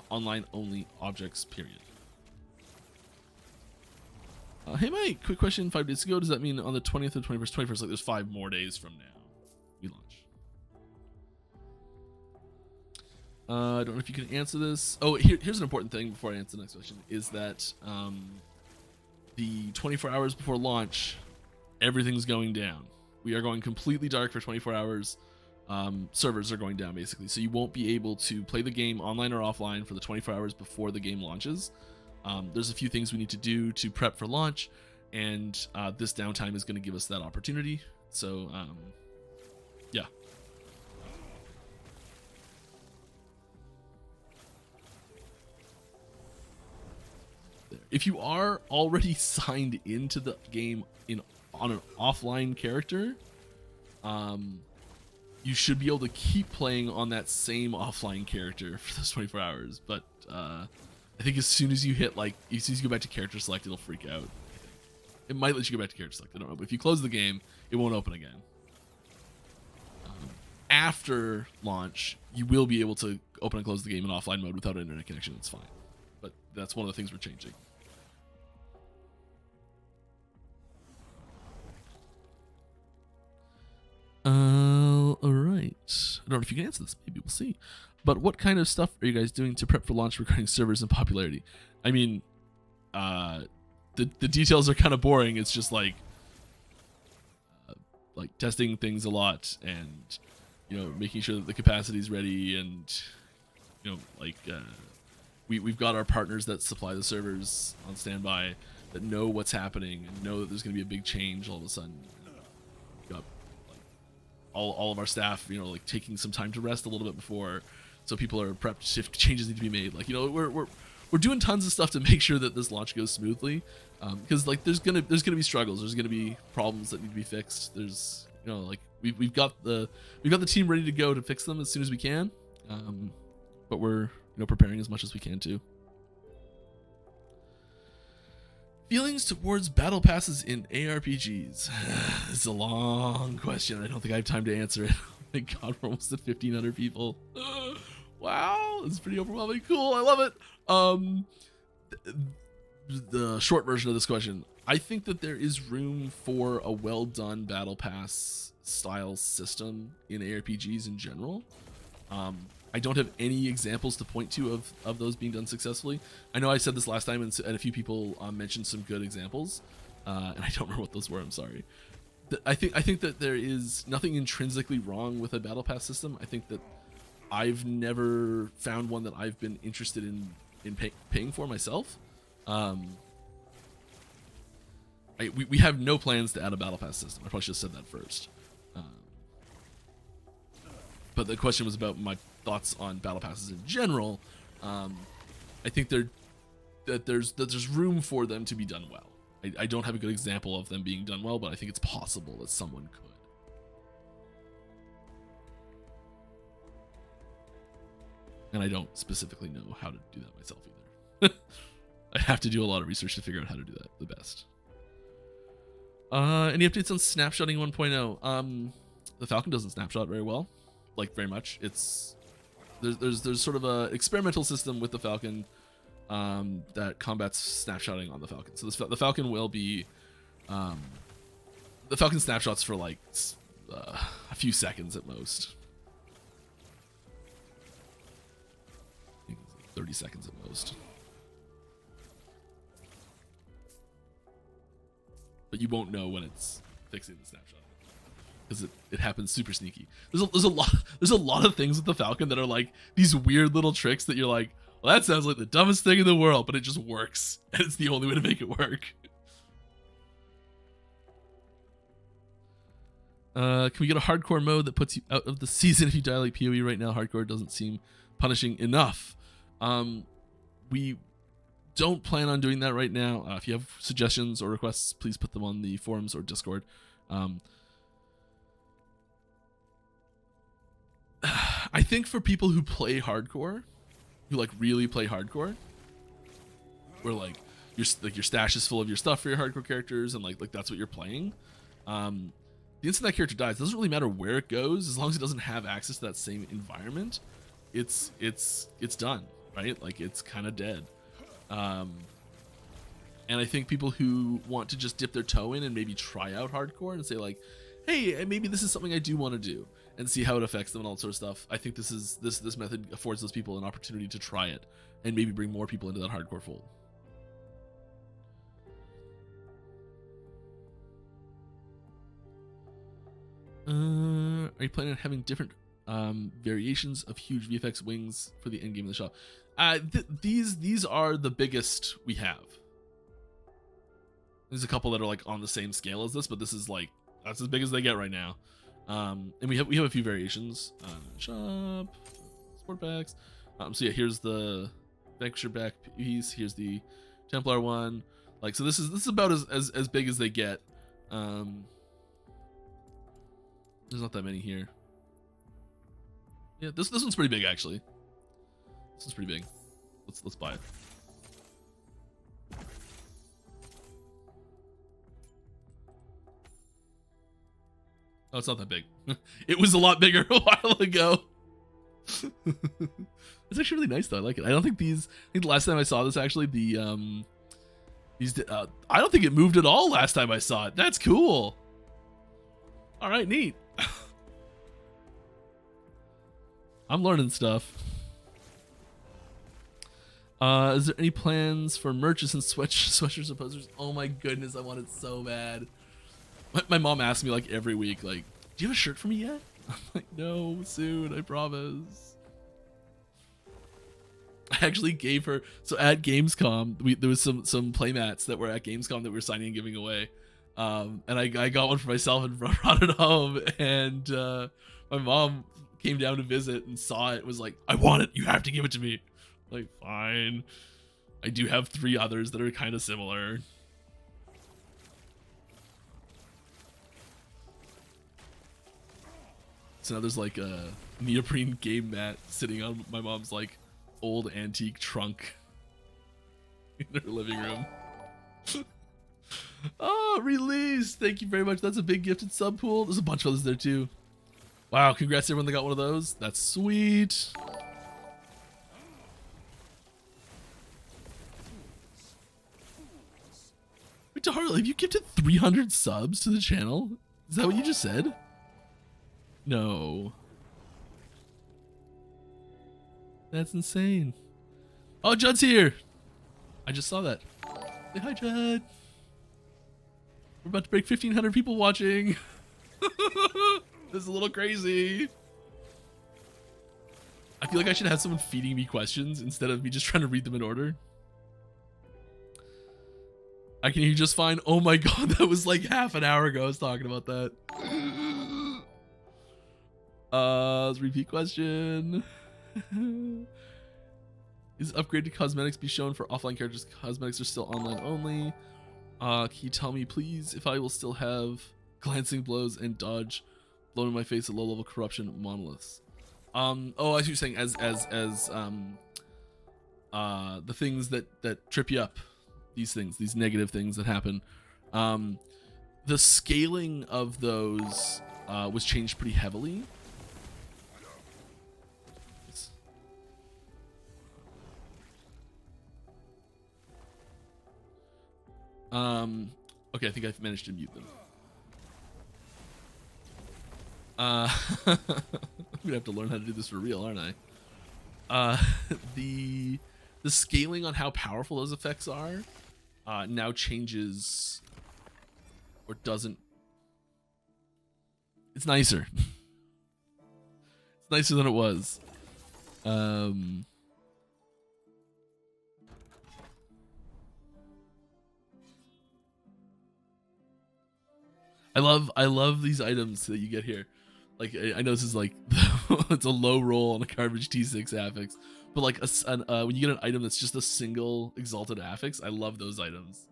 online only objects, period. Hey Mike, quick question. 5 days ago, does that mean on the 20th or 21st? 21st, like there's 5 more days from now we launch. I don't know if you can answer this. Oh, here's an important thing before I answer the next question, is that the 24 hours before launch, everything's going down. We are going completely dark for 24 hours. Servers are going down, basically. So you won't be able to play the game online or offline for the 24 hours before the game launches. There's a few things we need to do to prep for launch, and this downtime is going to give us that opportunity. So, yeah. If you are already signed into the game on an offline character, you should be able to keep playing on that same offline character for those 24 hours. But I think as soon as you hit, like, as soon as you go back to character select, it'll freak out. It might let you go back to character select, I don't know. But if you close the game, it won't open again. After launch, you will be able to open and close the game in offline mode without an internet connection. It's fine. But that's one of the things we're changing. Alright. I don't know if you can answer this. Maybe we'll see. But what kind of stuff are you guys doing to prep for launch regarding servers and popularity? I mean, the details are kind of boring. It's just like testing things a lot, and you know, making sure that the capacity is ready, and you know, like we've got our partners that supply the servers on standby that know what's happening and know that there's going to be a big change all of a sudden. We've got like all of our staff, you know, like taking some time to rest a little bit before, so people are prepped if changes need to be made. Like, you know, we're doing tons of stuff to make sure that this launch goes smoothly, because like there's gonna be struggles, there's gonna be problems that need to be fixed. There's, you know, like we've got the team ready to go to fix them as soon as we can, but we're, you know, preparing as much as we can too. Feelings towards battle passes in ARPGs. It's a long question. I don't think I have time to answer it. Thank God we're almost at 1,500 people. Wow, it's pretty overwhelming. Cool, I love it. The short version of this question, I think that there is room for a well done battle pass style system in ARPGs in general. I don't have any examples to point to of those being done successfully. I know I said this last time, and a few people mentioned some good examples, and I don't remember what those were. I'm sorry. I think that there is nothing intrinsically wrong with a battle pass system. I think that I've never found one that I've been interested in paying for myself. We have no plans to add a battle pass system. I probably should have said that first. But the question was about my thoughts on battle passes in general. I think there's room for them to be done well. I don't have a good example of them being done well, but I think it's possible that someone could. And I don't specifically know how to do that myself either. I have to do a lot of research to figure out how to do that the best. Any updates on snapshotting 1.0? The Falcon doesn't snapshot very well, like very much. There's sort of a experimental system with the Falcon that combats snapshotting on the Falcon. So the Falcon will be the Falcon snapshots for like a few seconds at most. I think it's like 30 seconds at most. But you won't know when it's fixing the snapshot because it happens super sneaky. There's a lot of things with the Falcon that are like these weird little tricks that you're like, well, that sounds like the dumbest thing in the world, but it just works, and it's the only way to make it work. Can we get a hardcore mode that puts you out of the season if you die like PoE right now? Hardcore doesn't seem punishing enough. We don't plan on doing that right now. If you have suggestions or requests, please put them on the forums or Discord. I think for people who play hardcore, who like really play hardcore, where like your stash is full of your stuff for your hardcore characters, and like that's what you're playing. The instant that character dies, it doesn't really matter where it goes, as long as it doesn't have access to that same environment. It's done, right? Like it's kind of dead. And I think people who want to just dip their toe in and maybe try out hardcore and say like, hey, maybe this is something I do want to do, and see how it affects them and all that sort of stuff. I think this method affords those people an opportunity to try it and maybe bring more people into that hardcore fold. Are you planning on having different variations of huge VFX wings for the end game of the shop? These are the biggest we have. There's a couple that are like on the same scale as this, but this is like, that's as big as they get right now. And we have a few variations. Shop, sport packs. So yeah, here's the Vanquisher back piece. Here's the Templar one. Like, so this is about as big as they get. There's not that many here. Yeah, this one's pretty big actually. This is pretty big. Let's buy it. Oh, it's not that big. It was a lot bigger a while ago. It's actually really nice though. I like it. I think the last time I saw this actually, I don't think it moved at all last time I saw it. That's cool. All right, neat. I'm learning stuff. Is there any plans for merches and sweatshirts and posters? Oh my goodness, I want it so bad. My mom asks me like every week, like, do you have a shirt for me yet? I'm like, no, soon, I promise. I actually gave her, so at Gamescom, there was some playmats that were at Gamescom that we were signing and giving away. And I got one for myself and brought it home, and my mom came down to visit and saw it, was like, I want it, you have to give it to me. Like, fine. I do have 3 others that are kind of similar. So now there's like a neoprene game mat sitting on my mom's like old antique trunk in her living room. Oh, release! Thank you very much. That's a big gifted sub pool. There's a bunch of others there too. Wow, congrats to everyone that got one of those. That's sweet. Wait, Harley, have you gifted 300 subs to the channel? Is that what you just said? No. That's insane. Oh, Judd's here. I just saw that. Say hi, Judd. We're about to break 1,500 people watching. This is a little crazy. I feel like I should have someone feeding me questions instead of me just trying to read them in order. I can hear you just fine. Oh my god, that was like half an hour ago I was talking about that. Let's repeat question. Is upgraded cosmetics be shown for offline characters? Cosmetics are still online only. Can you tell me please if I will still have glancing blows and dodge blown in my face at low level corruption monoliths? Oh, I see what you're saying, as the things that trip you up, these negative things that happen. The scaling of those was changed pretty heavily. Okay, I think I've managed to mute them. I'm gonna have to learn how to do this for real, aren't I? The scaling on how powerful those effects are now changes, or doesn't. It's nicer. It's nicer than it was. I love these items that you get here. Like, I know this is like it's a low roll on a garbage T6 affix, but like when you get an item that's just a single exalted affix, I love those items.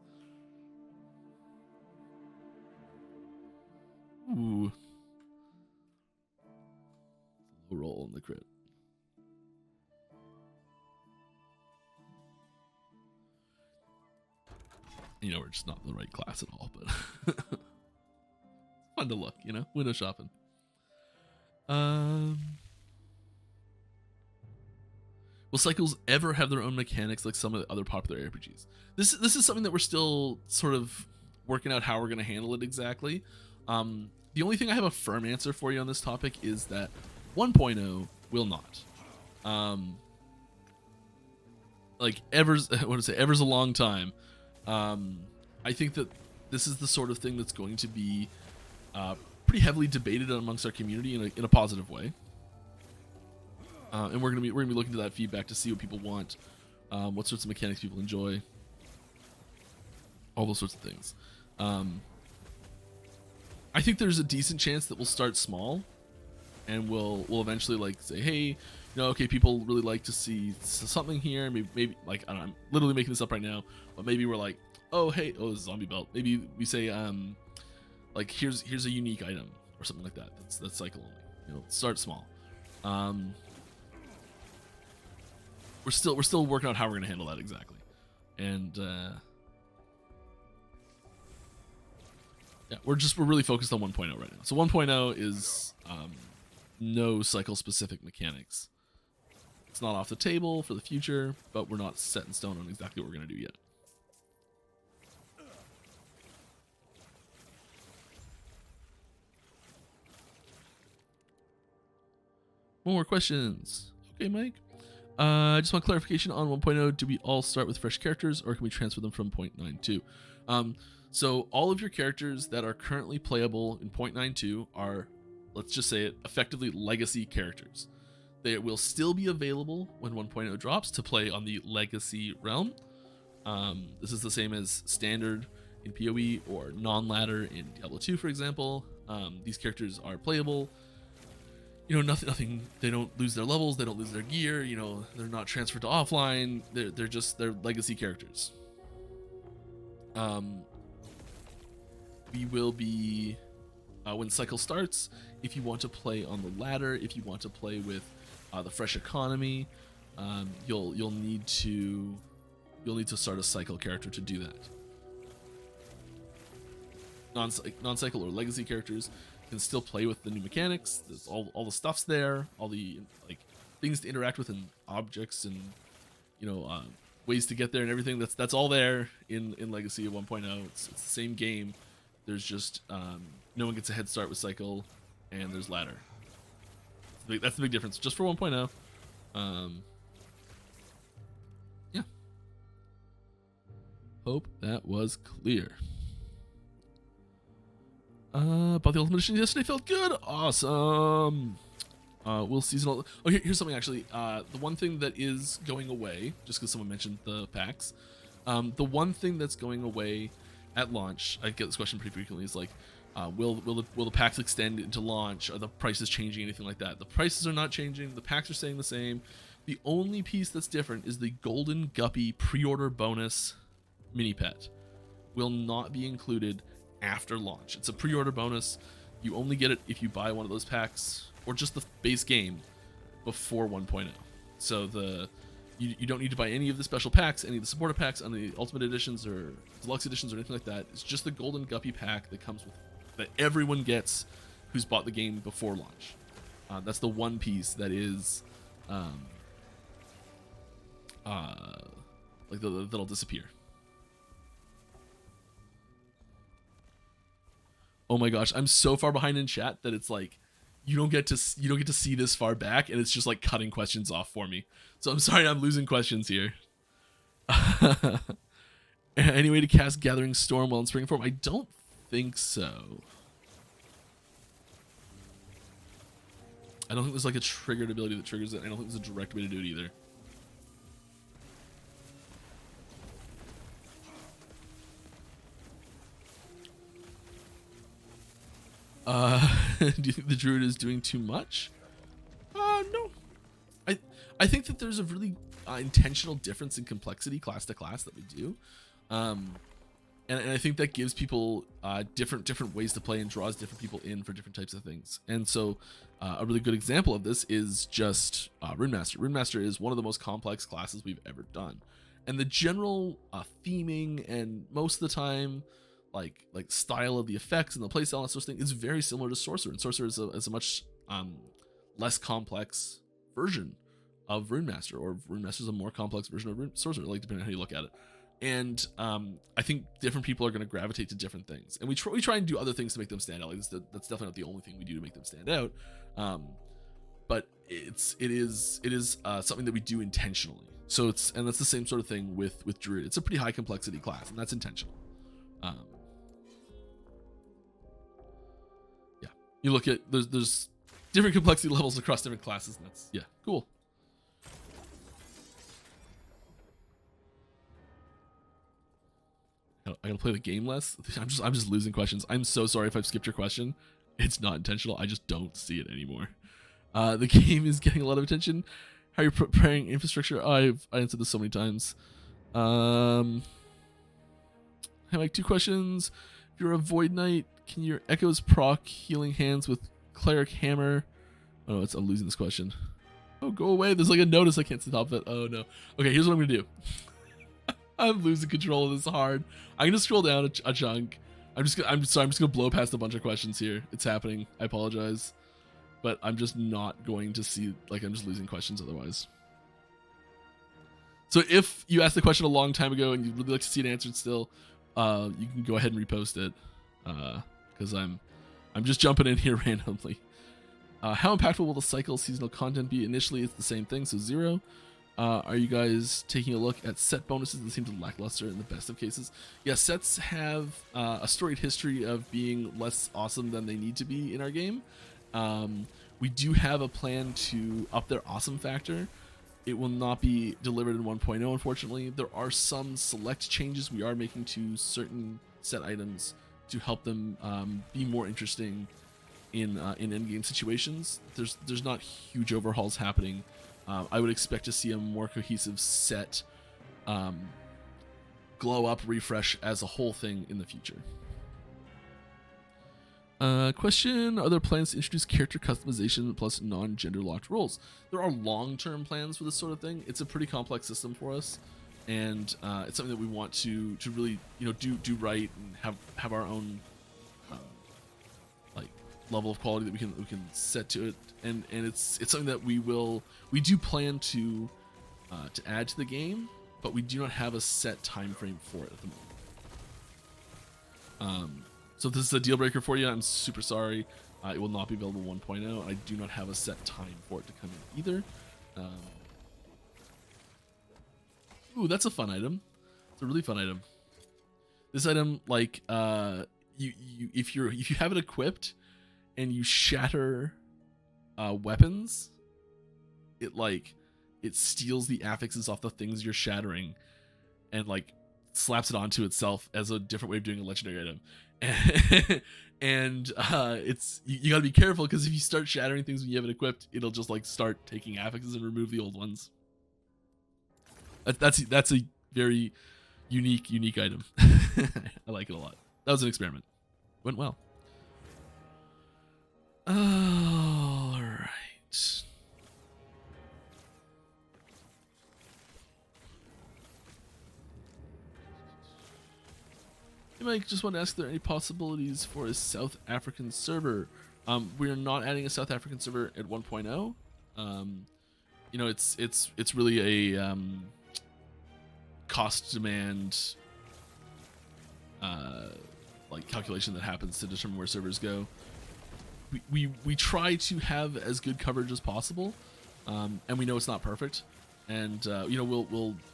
Ooh, low roll on the crit. You know, we're just not the right class at all, but fun to look, you know, window shopping. Will Cycles ever have their own mechanics like some of the other popular RPGs? This is something that we're still sort of working out how we're going to handle it exactly. The only thing I have a firm answer for you on this topic is that 1.0 will not. Like ever's, what to say, ever's a long time. I think that this is the sort of thing that's going to be pretty heavily debated amongst our community in a positive way. And we're gonna be looking to that feedback to see what people want, what sorts of mechanics people enjoy, all those sorts of things. I think there's a decent chance that we'll start small, and we'll eventually like say, hey, you know, okay, people really like to see something here. Maybe like I don't know, I'm literally making this up right now, but maybe we're like, oh hey, oh, this is zombie belt. Maybe we say like here's a unique item or something like that. That's cycle only. You know, start small. We're still working out how we're gonna handle that exactly, and yeah, we're really focused on 1.0 right now. So 1.0 is no cycle specific mechanics. It's not off the table for the future, but we're not set in stone on exactly what we're gonna do yet. More questions. Okay, Mike. I just want clarification on 1.0. Do we all start with fresh characters, or can we transfer them from 0.92? So all of your characters that are currently playable in 0.92 are, let's just say it, effectively legacy characters. They will still be available when 1.0 drops to play on the legacy realm. This is the same as standard in PoE or non-ladder in Diablo 2, for example. These characters are playable. You know, nothing. They don't lose their levels. They don't lose their gear. You know, they're not transferred to offline. They're legacy characters. We will be when cycle starts. If you want to play on the ladder, if you want to play with the fresh economy, you'll need to start a cycle character to do that. Non-cycle or legacy characters can still play with the new mechanics. There's all the stuff's there, all the like things to interact with, and objects, and ways to get there and everything. That's all there in Legacy of 1.0. It's the same game. There's just no one gets a head start with cycle, and there's ladder. That's the big difference, just for 1.0. Yeah. Hope that was clear. But the Ultimate Edition yesterday felt good. Awesome. Will seasonal. Oh, here's something actually. The one thing that is going away, just because someone mentioned the packs, the one thing that's going away at launch, I get this question pretty frequently, is like, will the packs extend into launch? Are the prices changing? Anything like that? The prices are not changing. The packs are staying the same. The only piece that's different is the Golden Guppy pre-order bonus mini pet will not be included after launch. It's a pre-order bonus. You only get it if you buy one of those packs or just the base game before 1.0. So you don't need to buy any of the special packs, any of the supporter packs on the Ultimate Editions or Deluxe Editions or anything like that. It's just the Golden Guppy pack that comes with, that everyone gets who's bought the game before launch. That's the one piece that is that'll disappear. Oh my gosh, I'm so far behind in chat that it's like you don't get to see this far back, and it's just like cutting questions off for me. So I'm sorry, I'm losing questions here. Any way to cast Gathering Storm while in spring form? I don't think so. I don't think there's like a triggered ability that triggers it. I don't think there's a direct way to do it either. Do you think the druid is doing too much? No. I think that there's a really intentional difference in complexity class to class that we do, and I think that gives people different ways to play and draws different people in for different types of things. And so a really good example of this is just Rune Master. Rune Master is one of the most complex classes we've ever done, and the general theming and most of the time like style of the effects and the playstyle and that sort of thing is very similar to Sorcerer, and Sorcerer is a much less complex version of Rune Master, or Rune Master is a more complex version of Sorcerer, like depending on how you look at it. And I think different people are going to gravitate to different things, and we try and do other things to make them stand out. Like that's definitely not the only thing we do to make them stand out, but it is something that we do intentionally. So that's the same sort of thing with Druid. It's a pretty high complexity class, and that's intentional. Yeah, you look at there's different complexity levels across different classes, and that's cool. I gotta play the game less. I'm just losing questions. I'm so sorry if I've skipped your question. It's not intentional. I just don't see it anymore. The game is getting a lot of attention. How are you preparing infrastructure? I answered this so many times. I have like 2 questions. If you're a Void Knight, can your Echoes proc healing hands with Cleric Hammer? Oh, I'm losing this question. Oh, go away. There's like a notice I can't stop it. Oh no. Okay, here's what I'm gonna do. I'm losing control of this hard. I'm gonna scroll down a chunk. I'm just gonna blow past a bunch of questions here. It's happening. I apologize, but I'm just not going to see, like, I'm just losing questions otherwise. So if you asked the question a long time ago and you'd really like to see it answered still, you can go ahead and repost it, because I'm just jumping in here randomly. How impactful will the cycle seasonal content be? Initially, it's the same thing, so 0. Are you guys taking a look at set bonuses that seem to lackluster in the best of cases? Yeah, sets have a storied history of being less awesome than they need to be in our game. We do have a plan to up their awesome factor. It will not be delivered in 1.0, unfortunately. There are some select changes we are making to certain set items to help them be more interesting in endgame situations. There's not huge overhauls happening. I would expect to see a more cohesive set glow up refresh as a whole thing in the future. Question, are there plans to introduce character customization plus non-gender locked roles? There are long-term plans for this sort of thing. It's a pretty complex system for us, and it's something that we want to really do right and have our own like level of quality that we can set to it, and it's something that we do plan to add to the game, but we do not have a set time frame for it at the moment. So if this is a deal breaker for you, I'm super sorry. It will not be available 1.0. I do not have a set time for it to come in either. Ooh, that's a fun item. It's a really fun item. This item, like, if you have it equipped and you shatter weapons, it steals the affixes off the things you're shattering and like slaps it onto itself as a different way of doing a legendary item. And it's you gotta be careful, because if you start shattering things when you have it equipped, it'll just like start taking affixes and remove the old ones. That's a very unique item. I like it a lot. That was an experiment. Went well. All right. Hey Mike, just want to ask, are there any possibilities for a South African server? We are not adding a South African server at 1.0. You know, it's really a cost demand like calculation that happens to determine where servers go. We try to have as good coverage as possible, and we know it's not perfect, and you know,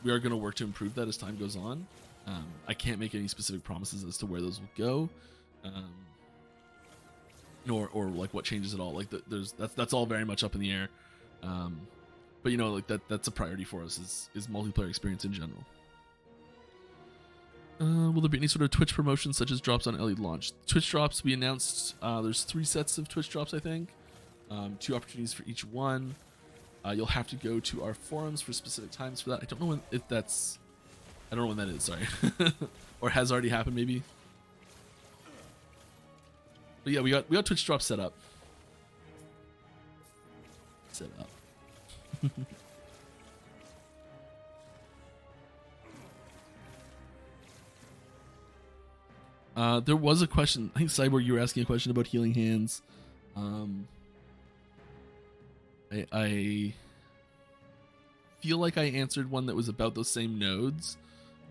we are going to work to improve that as time goes on. I can't make any specific promises as to where those will go, or like what changes at all. Like that's all very much up in the air. But you know, like that's a priority for us is multiplayer experience in general. Will there be any sort of Twitch promotions such as drops on LED launch? Twitch drops, we announced there's 3 sets of Twitch drops, I think. 2 opportunities for each one. You'll have to go to our forums for specific times for that. I don't know I don't know when that is, sorry. Or has already happened, maybe. But yeah, we got Twitch drops set up. There was a question. I think Cyborg, you were asking a question about healing hands. I feel like I answered one that was about those same nodes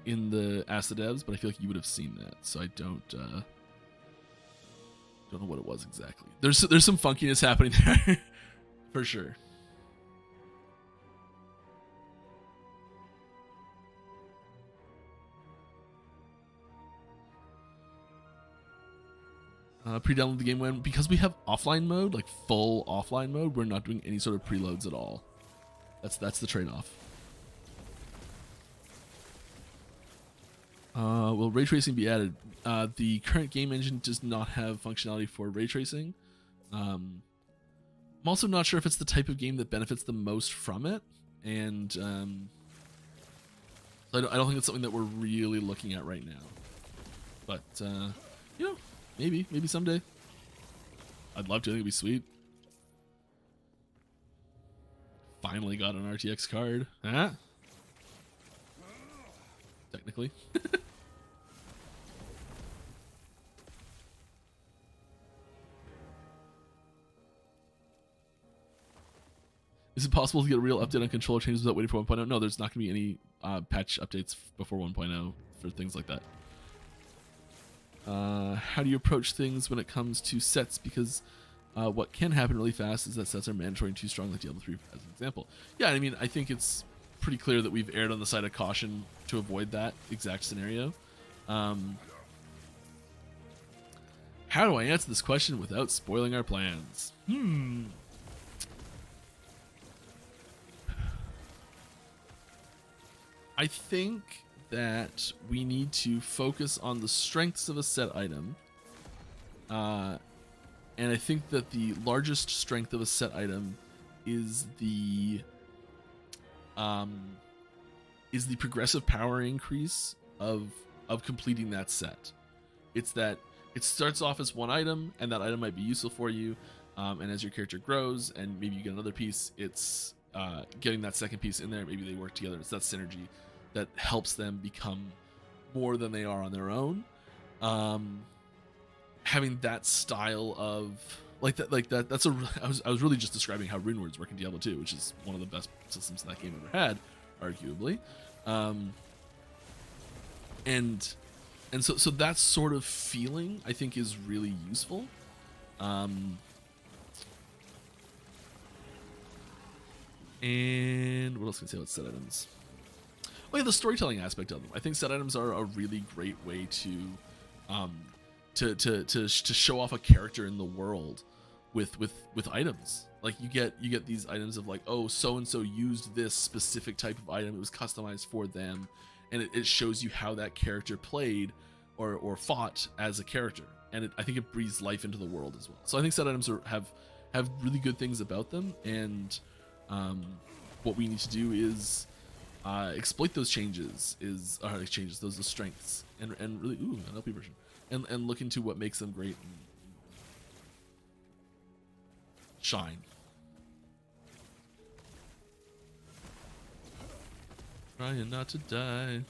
in the Ask the Devs, but I feel like you would have seen that, so I don't know what it was exactly. There's some funkiness happening there for sure. Pre-download the game when, because we have offline mode, like full offline mode, we're not doing any sort of preloads at all. That's the trade-off. Will ray tracing be added? The current game engine does not have functionality for ray tracing. I'm also not sure if it's the type of game that benefits the most from it, and so I don't think it's something that we're really looking at right now. But you know, maybe someday. I'd love to. I think it'd be sweet. Finally got an RTX card. Huh? Technically. Is it possible to get a real update on controller changes without waiting for 1.0? No, there's not going to be any patch updates before 1.0 for things like that. How do you approach things when it comes to sets? Because what can happen really fast is that sets are mandatory and too strong, like Diablo 3 as an example. Yeah, I mean, I think it's pretty clear that we've erred on the side of caution to avoid that exact scenario. How do I answer this question without spoiling our plans? I think that we need to focus on the strengths of a set item. And I think that the largest strength of a set item is the progressive power increase of completing that set. It's that it starts off as one item, and that item might be useful for you, and as your character grows and maybe you get another piece, it's getting that second piece in there, maybe they work together. It's that synergy that helps them become more than they are on their own. Having that style of That's a. I was really just describing how rune words work in Diablo 2, which is one of the best systems that game ever had, arguably. And so that sort of feeling I think is really useful. And what else can I say about set items? Oh yeah, the storytelling aspect of them. I think set items are a really great way to show off a character in the world with items. Like you get these items of like, oh, so and so used this specific type of item. It was customized for them, and it shows you how that character played or fought as a character. And I think it breathes life into the world as well. So I think set items have really good things about them, and what we need to do is exploit those changes, those strengths, and really an LP version, and look into what makes them great and shine. Trying not to die.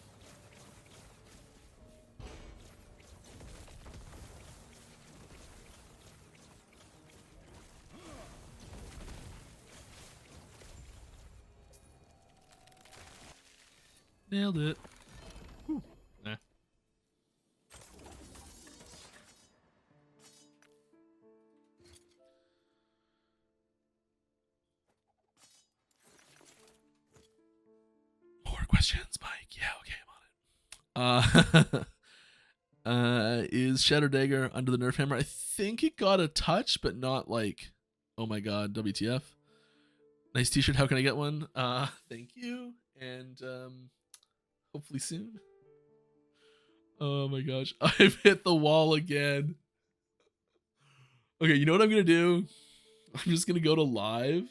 Nailed it. Whew. Nah. More questions, Mike. Yeah, okay, I'm on it. Is Shadow Dagger under the nerf hammer? I think it got a touch, but not like, oh my god, WTF. Nice t-shirt. How can I get one? Thank you. And hopefully soon. Oh my gosh. I've hit the wall again. Okay, you know what I'm gonna do? I'm just gonna go to live.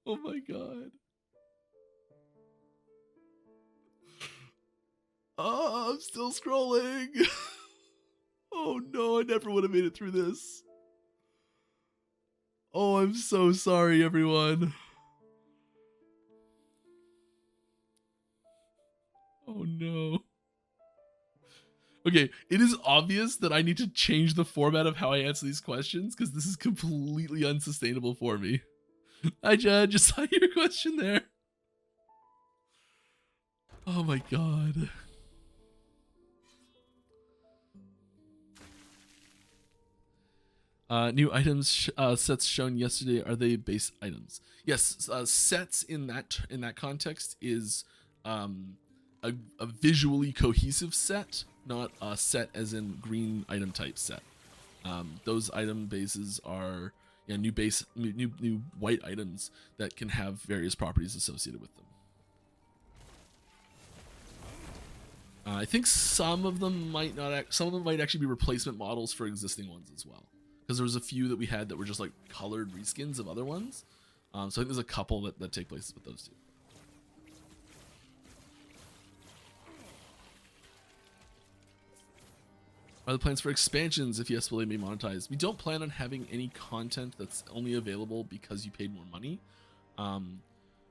Oh my god. Oh, I'm still scrolling. Oh no, I never would have made it through this. Oh, I'm so sorry, everyone. Oh no. Okay, it is obvious that I need to change the format of how I answer these questions because this is completely unsustainable for me. Hi, Jed. Just saw your question there. Oh my god. New items sets shown yesterday, are they base items? Yes, sets in that context is a visually cohesive set, not a set as in green item type set. Those item bases are new white items that can have various properties associated with them. I think some of them might actually be replacement models for existing ones as well, because there was a few that we had that were just like colored reskins of other ones. So I think there's a couple that take place with those two. Are the plans for expansions? If yes, will they be monetized? We don't plan on having any content that's only available because you paid more money.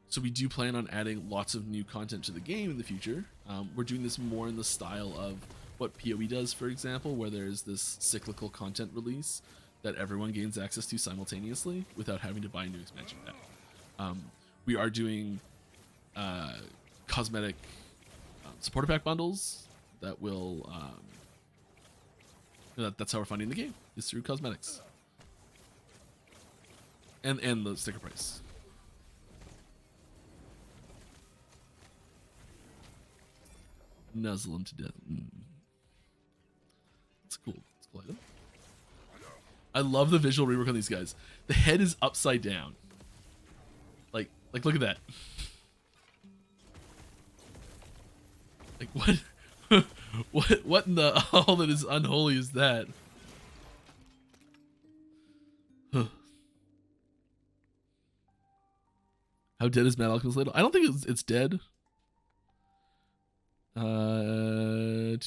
So we do plan on adding lots of new content to the game in the future. We're doing this more in the style of what PoE does, for example, where there's this cyclical content release that everyone gains access to simultaneously without having to buy a new expansion pack. We are doing cosmetic supporter pack bundles that will that's how we're funding the game, is through cosmetics and the sticker price. Nuzzle him to death. It's cool. It's cool item. I love the visual rework on these guys. The head is upside down. Like look at that. Like what? what in the all that is unholy is that? How dead is Mad Alchemist Ladle? I don't think it's dead. When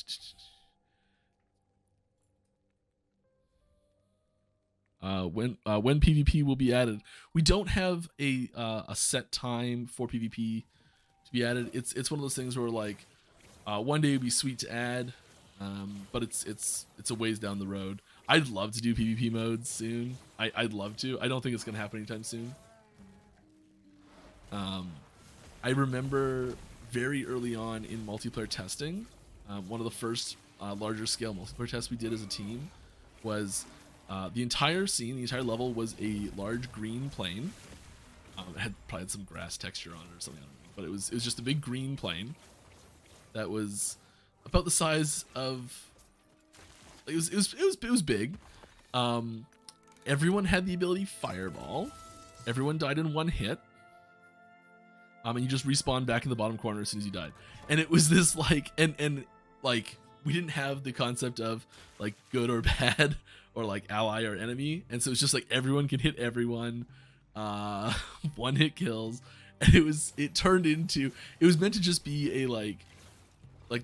PvP will be added? We don't have a set time for PvP to be added. It's one of those things where like one day it'd be sweet to add, but it's a ways down the road. I'd love to do PvP modes soon. I'd love to. I don't think it's gonna happen anytime soon. I remember very early on in multiplayer testing, one of the first larger scale multiplayer tests we did as a team was the entire scene, the entire level was a large green plane. It probably had some grass texture on it or something, I don't know, but it was just a big green plane that was about the size of. It was big. Everyone had the ability Fireball. Everyone died in one hit. And you just respawn back in the bottom corner as soon as you died. And it was this like, and like we didn't have the concept of like good or bad or like ally or enemy, and so it's just like everyone can hit everyone, one hit kills, and it was meant to just be a like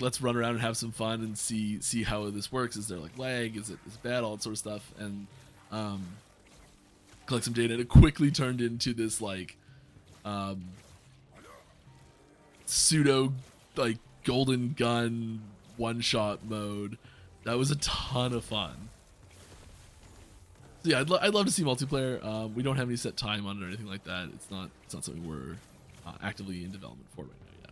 let's run around and have some fun and see how this works. Is there like lag? Is it bad? All that sort of stuff, and collect some data. And it quickly turned into this like pseudo like golden gun one-shot mode that was a ton of fun. So yeah, I'd love to see multiplayer. We don't have any set time on it or anything like that. It's not something we're actively in development for right now yet.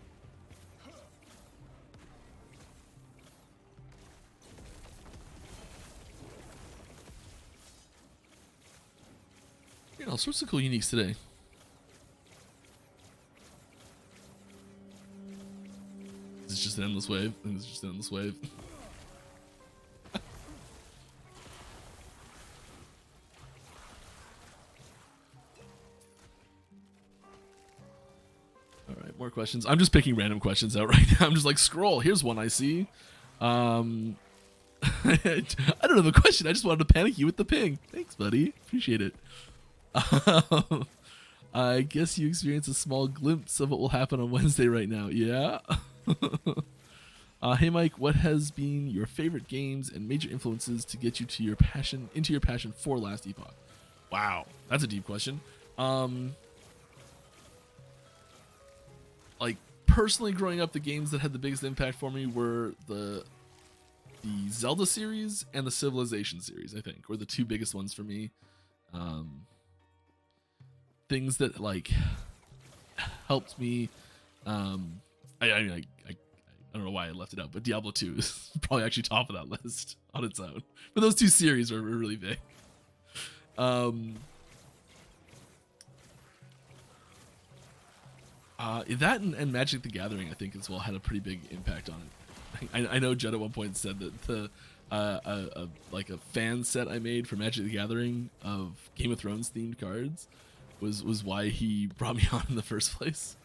You know, all sorts of cool uniques today. It's just an endless wave. I think it's just an endless wave. All right, more questions. I'm just picking random questions out right now. I'm just like, scroll. Here's one I see. I don't know the question. I just wanted to panic you with the ping. Thanks, buddy. Appreciate it. I guess you experienced a small glimpse of what will happen on Wednesday right now. Yeah. Hey Mike, what has been your favorite games and major influences to get you to your passion for Last Epoch? Wow, that's a deep question. Like personally, growing up, the games that had the biggest impact for me were the Zelda series and the Civilization series. I think were the two biggest ones for me. Things that like helped me. I don't know why I left it out, but Diablo 2 is probably actually top of that list on its own. But those two series are really big. That and Magic the Gathering, I think, as well, had a pretty big impact on it. I know Judd at one point said that the like a fan set I made for Magic the Gathering of Game of Thrones themed cards was why he brought me on in the first place.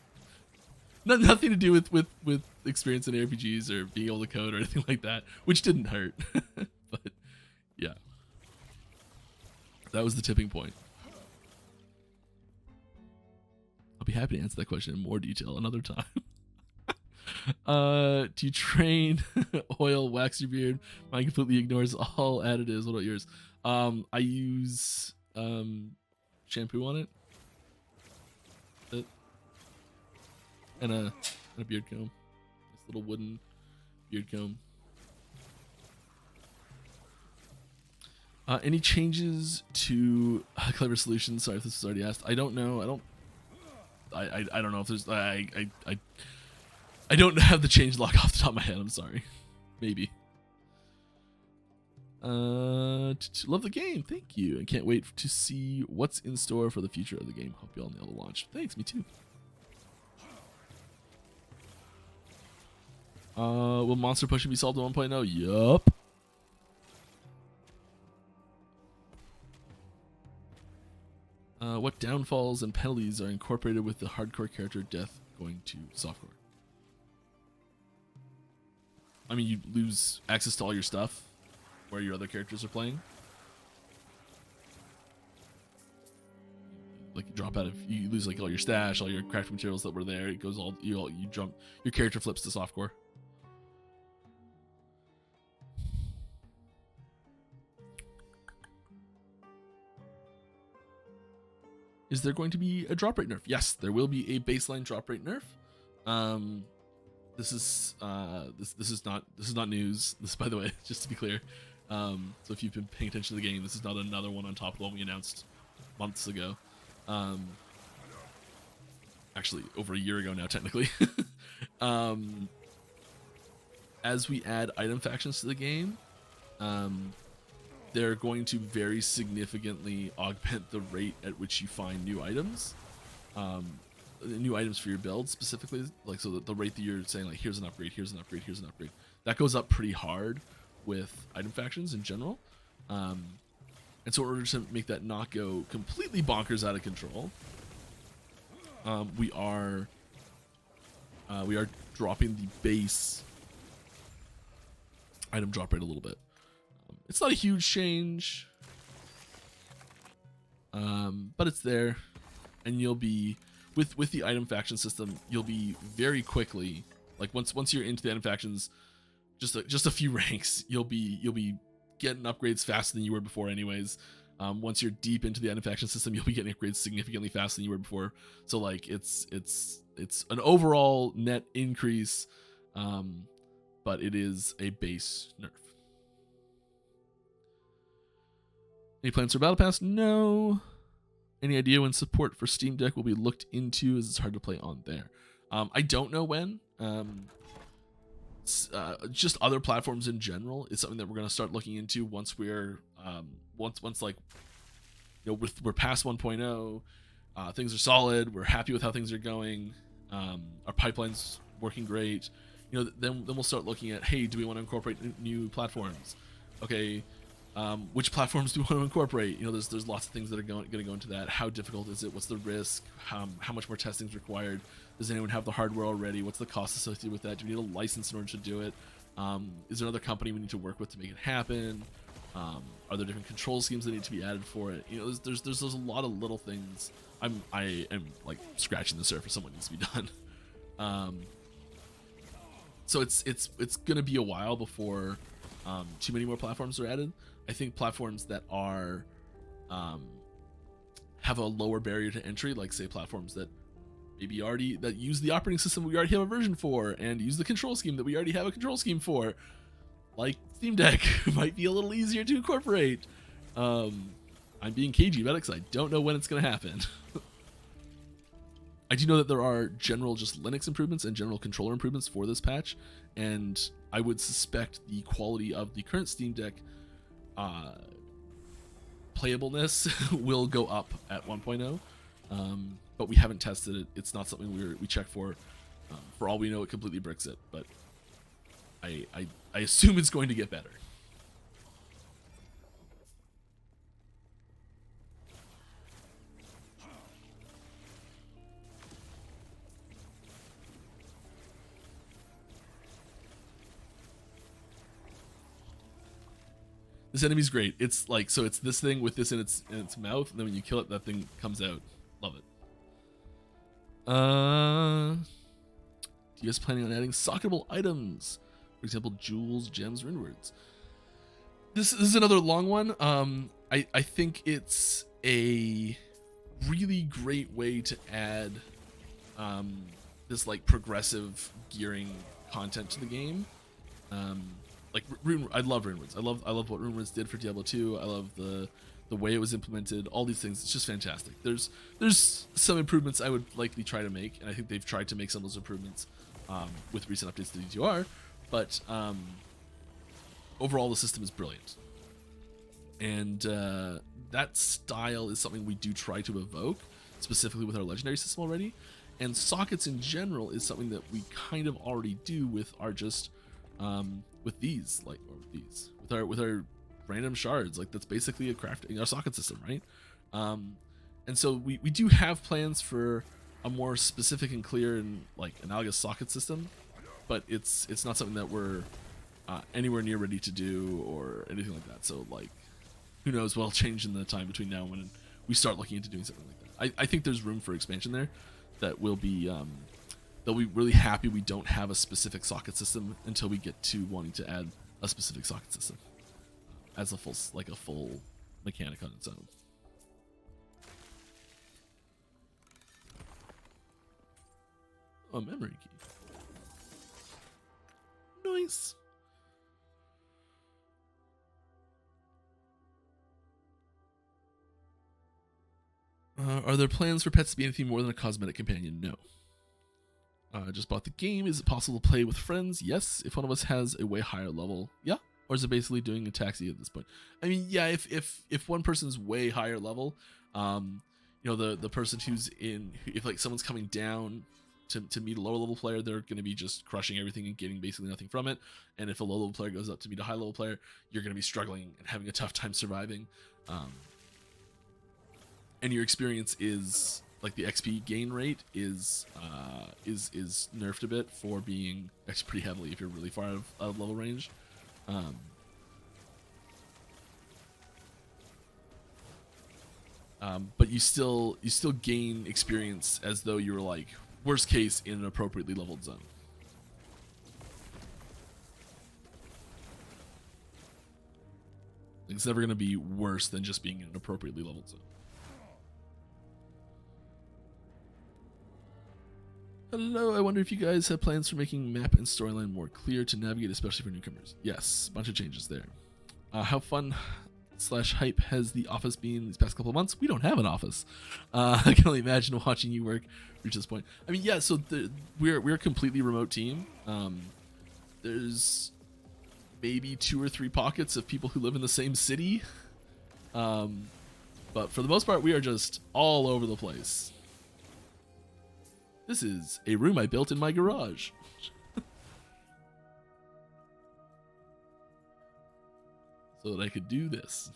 Nothing to do with experience in RPGs or being able to code or anything like that, which didn't hurt. But yeah, that was the tipping point. I'll be happy to answer that question in more detail another time. Do you train, oil, wax your beard? Mine completely ignores all additives. What about yours? I use shampoo on it. And a beard comb. This little wooden beard comb. Any changes to Clever Solutions? Sorry if this was already asked. I don't know. I don't know if there's I don't have the change log off the top of my head. I'm sorry. Maybe. Love the game. Thank you. I can't wait to see what's in store for the future of the game. Hope you all nail the launch. Thanks. Me too. Will monster pushing be solved at 1.0? Yup. What downfalls and penalties are incorporated with the hardcore character death going to softcore? I mean, you lose access to all your stuff where your other characters are playing. Like you drop out of, you lose like all your stash, all your crafting materials that were there. It goes all you jump, your character flips to softcore. Is there going to be a drop rate nerf? Yes, there will be a baseline drop rate nerf. This is not news. This, by the way, just to be clear, So if you've been paying attention to the game, this is not another one on top of the one we announced months ago. Actually, over a year ago now, technically. As we add item factions to the game, they're going to very significantly augment the rate at which you find new items. New items for your build specifically, like, so that the rate that you're saying, like, here's an upgrade, here's an upgrade, here's an upgrade, that goes up pretty hard with item factions in general. And so in order to make that not go completely bonkers out of control, we are dropping the base item drop rate a little bit. It's not a huge change, but it's there, and you'll be with the item faction system. You'll be very quickly, like, once you're into the item factions, just a few ranks, you'll be getting upgrades faster than you were before, anyways. Once you're deep into the item faction system, you'll be getting upgrades significantly faster than you were before. So, like, it's an overall net increase, but it is a base nerf. Any plans for Battle Pass? No. Any idea when support for Steam Deck will be looked into, as it's hard to play on there? I don't know when. Just other platforms in general is something that we're going to start looking into once we're once like, you know, we're past 1.0. Things are solid. We're happy with how things are going. Our pipeline's working great. You know, then we'll start looking at, hey, do we want to incorporate new platforms? Okay. Which platforms do we want to incorporate? You know, there's lots of things that are going to go into that. How difficult is it? What's the risk? How much more testing is required? Does anyone have the hardware already? What's the cost associated with that? Do we need a license in order to do it? Is there another company we need to work with to make it happen? Are there different control schemes that need to be added for it? You know, there's a lot of little things. I am like scratching the surface on what needs to be done. So it's gonna be a while before too many more platforms are added. I think platforms that are have a lower barrier to entry, like, say, platforms that maybe that use the operating system we already have a version for, and use the control scheme that we already have a control scheme for, like Steam Deck, might be a little easier to incorporate. I'm being cagey about it because I don't know when it's going to happen. I do know that there are general just Linux improvements and general controller improvements for this patch, and I would suspect the quality of the current Steam Deck playableness will go up at 1.0, but we haven't tested it. It's not something we check for. For all we know, it completely bricks it, but I assume it's going to get better. This enemy's great. It's like, so it's this thing with this in its mouth, and then when you kill it, that thing comes out. Love it. Do you guys planning on adding socketable items? For example, jewels, gems, rune words. This is another long one. I think it's a really great way to add this, like, progressive gearing content to the game. Like, I love rune words. I love what rune words did for Diablo 2. I love the way it was implemented. All these things, it's just fantastic. There's some improvements I would likely try to make, and I think they've tried to make some of those improvements with recent updates to D2R. But overall, the system is brilliant, and that style is something we do try to evoke, specifically with our legendary system already. And sockets in general is something that we kind of already do with our just with these, like, or with our random shards. Like, that's basically a crafting, our socket system, right? And so we do have plans for a more specific and clear and, like, analogous socket system, but it's not something that we're anywhere near ready to do or anything like that. So, like, who knows what'll change in the time between now and when we start looking into doing something like that. I think there's room for expansion there that will be they'll be really happy we don't have a specific socket system until we get to wanting to add a specific socket system as a full mechanic on its own. A memory key. Nice. Are there plans for pets to be anything more than a cosmetic companion? No. I just bought the game. Is it possible to play with friends? Yes. If one of us has a way higher level, yeah. Or is it basically doing a taxi at this point? I mean, yeah. If one person's way higher level, you know, the person who's in, if like someone's coming down to meet a lower level player, they're going to be just crushing everything and getting basically nothing from it. And if a low level player goes up to meet a high level player, you're going to be struggling and having a tough time surviving. And your experience is like the XP gain rate is nerfed a bit for being pretty heavily if you're really far out of level range. But you still gain experience as though you were like worst case in an appropriately leveled zone. It's never going to be worse than just being in an appropriately leveled zone. Hello, I wonder if you guys have plans for making map and storyline more clear to navigate, especially for newcomers. Yes, bunch of changes there. How fun / hype has the office been these past couple of months? We don't have an office. I can only imagine watching you work reach this point. I mean, yeah, so we're a completely remote team. There's maybe 2 or 3 pockets of people who live in the same city. But for the most part, we are just all over the place. This is a room I built in my garage. So that I could do this.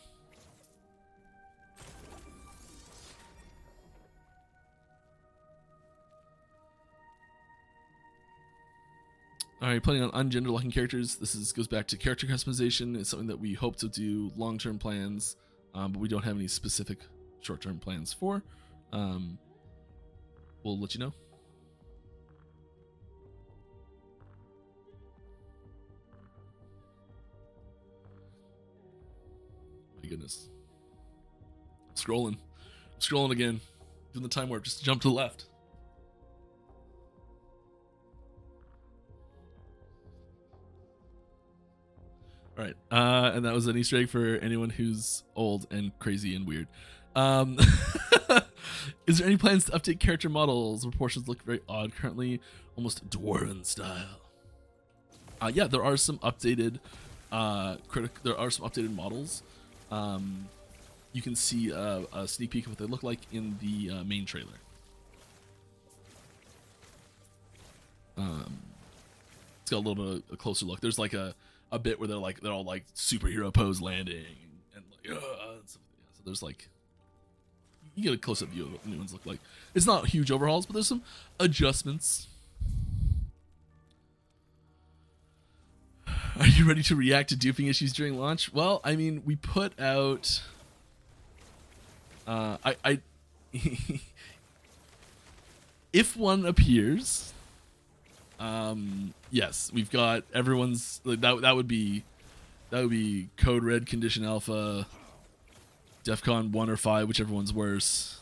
Alright, planning on ungender locking characters. This goes back to character customization. It's something that we hope to do long-term plans, but we don't have any specific short-term plans for. We'll let you know. My goodness. Scrolling again. Doing the time warp, just jump to the left. All right, and that was an Easter egg for anyone who's old and crazy and weird. Is there any plans to update character models? Proportions look very odd currently, almost dwarven style. Yeah, there are some updated models. You can see a sneak peek of what they look like in the main trailer. It's got a little bit of a closer look. There's like a bit where they're all like superhero pose landing and like so there's like you get a close-up view of what the new ones look like. It's not huge overhauls, but there's some adjustments. Are you ready to react to duping issues during launch? Well, I mean, we put out if one appears, yes, we've got everyone's like that would be Code Red, Condition Alpha, DEFCON 1 or 5, whichever one's worse.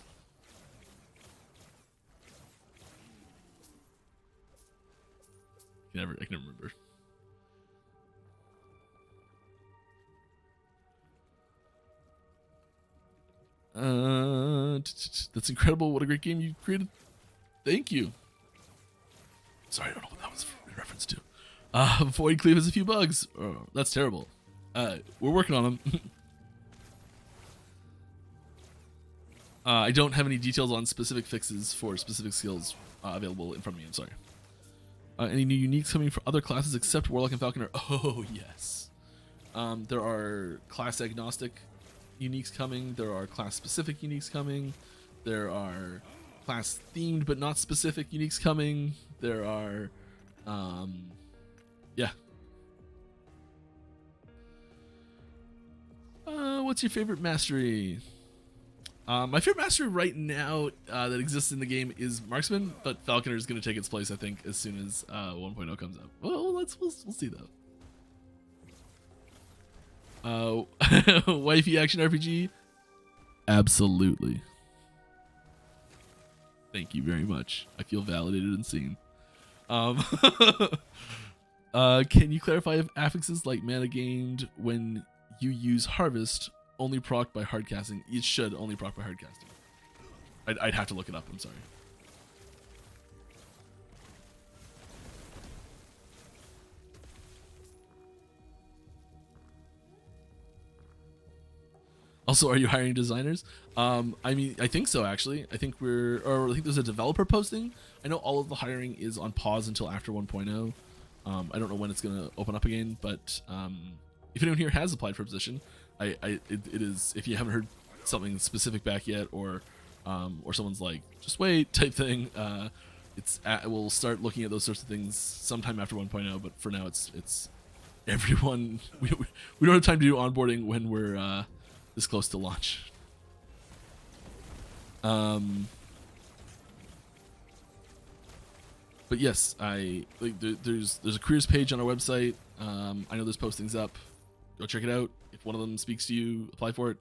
I can never remember. That's incredible. What a great game you created. Thank you. Sorry, I don't know what that was in reference to. Void Cleave has a few bugs. Oh, that's terrible. We're working on them. I don't have any details on specific fixes for specific skills available in front of me. I'm sorry. Any new uniques coming for other classes except Warlock and Falconer? Oh, yes. There are class agnostic uniques coming. There are class specific uniques coming. There are class themed but not specific uniques coming. There are, yeah. What's your favorite mastery? My favorite mastery right now that exists in the game is Marksman, but Falconer is going to take its place, I think, as soon as 1.0 comes out. Well, we'll see though. Wifey action RPG? Absolutely. Thank you very much. I feel validated and seen. Can you clarify if affixes like mana gained when you use Harvest only proc by hardcasting? It should only proc by hardcasting. I'd have to look it up. I'm sorry. Also, are you hiring designers? I mean, I think so, actually. I think I think there's a developer posting. I know all of the hiring is on pause until after 1.0. I don't know when it's going to open up again, but if anyone here has applied for a position, it is, if you haven't heard something specific back yet, or someone's like, just wait type thing, we'll start looking at those sorts of things sometime after 1.0, but for now it's everyone, we don't have time to do onboarding when we're this close to launch. But yes, there's a careers page on our website. I know there's postings up. Go check it out. If one of them speaks to you, apply for it.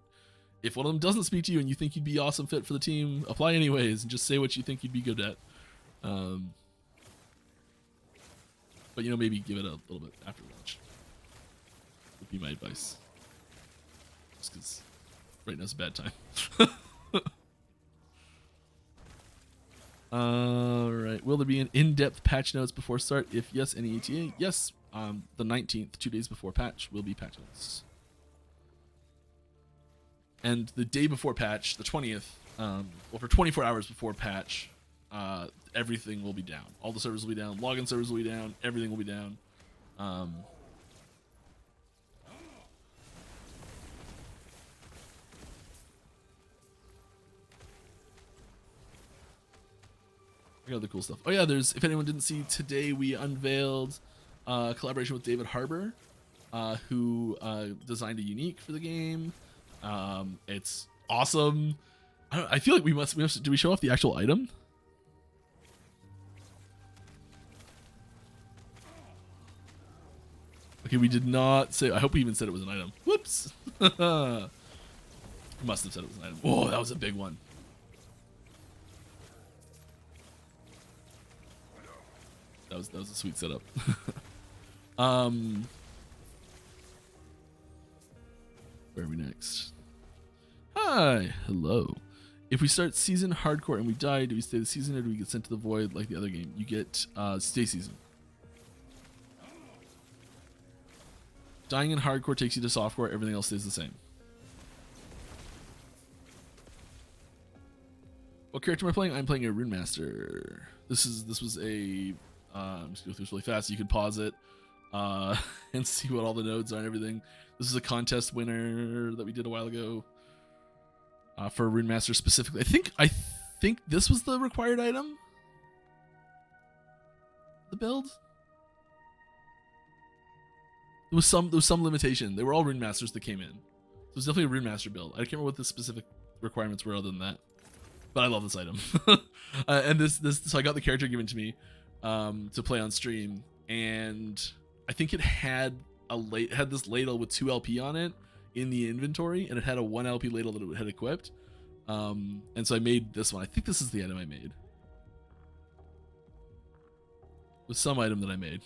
If one of them doesn't speak to you and you think you'd be awesome fit for the team, apply anyways and just say what you think you'd be good at. But maybe give it a little bit after launch would be my advice. Just because right now's a bad time. All right. Will there be an in-depth patch notes before start? If yes, any ETA? Yes. The 19th, 2 days before patch, will be patch notes. And the day before patch, the 20th, for 24 hours before patch, everything will be down. All the servers will be down. Login servers will be down. Everything will be down. Other cool stuff. Oh yeah, if anyone didn't see, today we unveiled a collaboration with David Harbour, who designed a unique for the game. It's awesome. I feel like we must. Do we show off the actual item? Okay, we did not say. I hope we even said it was an item. Whoops. Must have said it was an item. Whoa, that was a big one. That was a sweet setup. Where are we next? Hi, hello. If we start season hardcore and we die, do we stay the season or do we get sent to the void like the other game? You get stay season. Dying in hardcore takes you to softcore. Everything else stays the same. What character am I playing? I'm playing a Rune Master. This was a. I'm just going through this really fast. You can pause it and see what all the nodes are and everything. This is a contest winner that we did a while ago for Rune Master specifically. I think this was the required item. The build. There was some limitation. They were all Rune Masters that came in. So it was definitely a Rune Master build. I can't remember what the specific requirements were other than that. But I love this item. And so I got the character given to me to play on stream, and I think it had this ladle with 2 LP on it in the inventory, and it had a 1 LP ladle that it had equipped. And so I made this one. I think this is the item I made. It was some item that I made.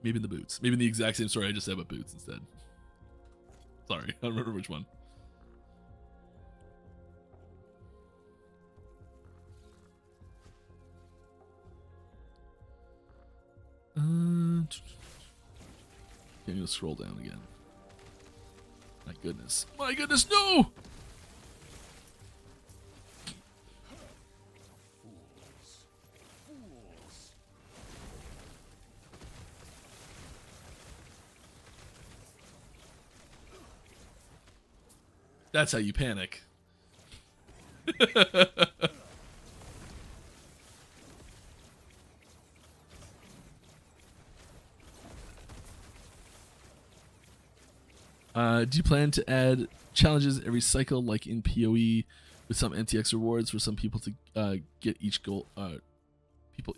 Maybe in the boots. Maybe in the exact same story I just said, but boots instead. Sorry, I don't remember which one. I'm gonna scroll down again. My goodness. My goodness, no! That's how you panic. Do you plan to add challenges every cycle like in PoE with some NTX rewards for some people to get each goal?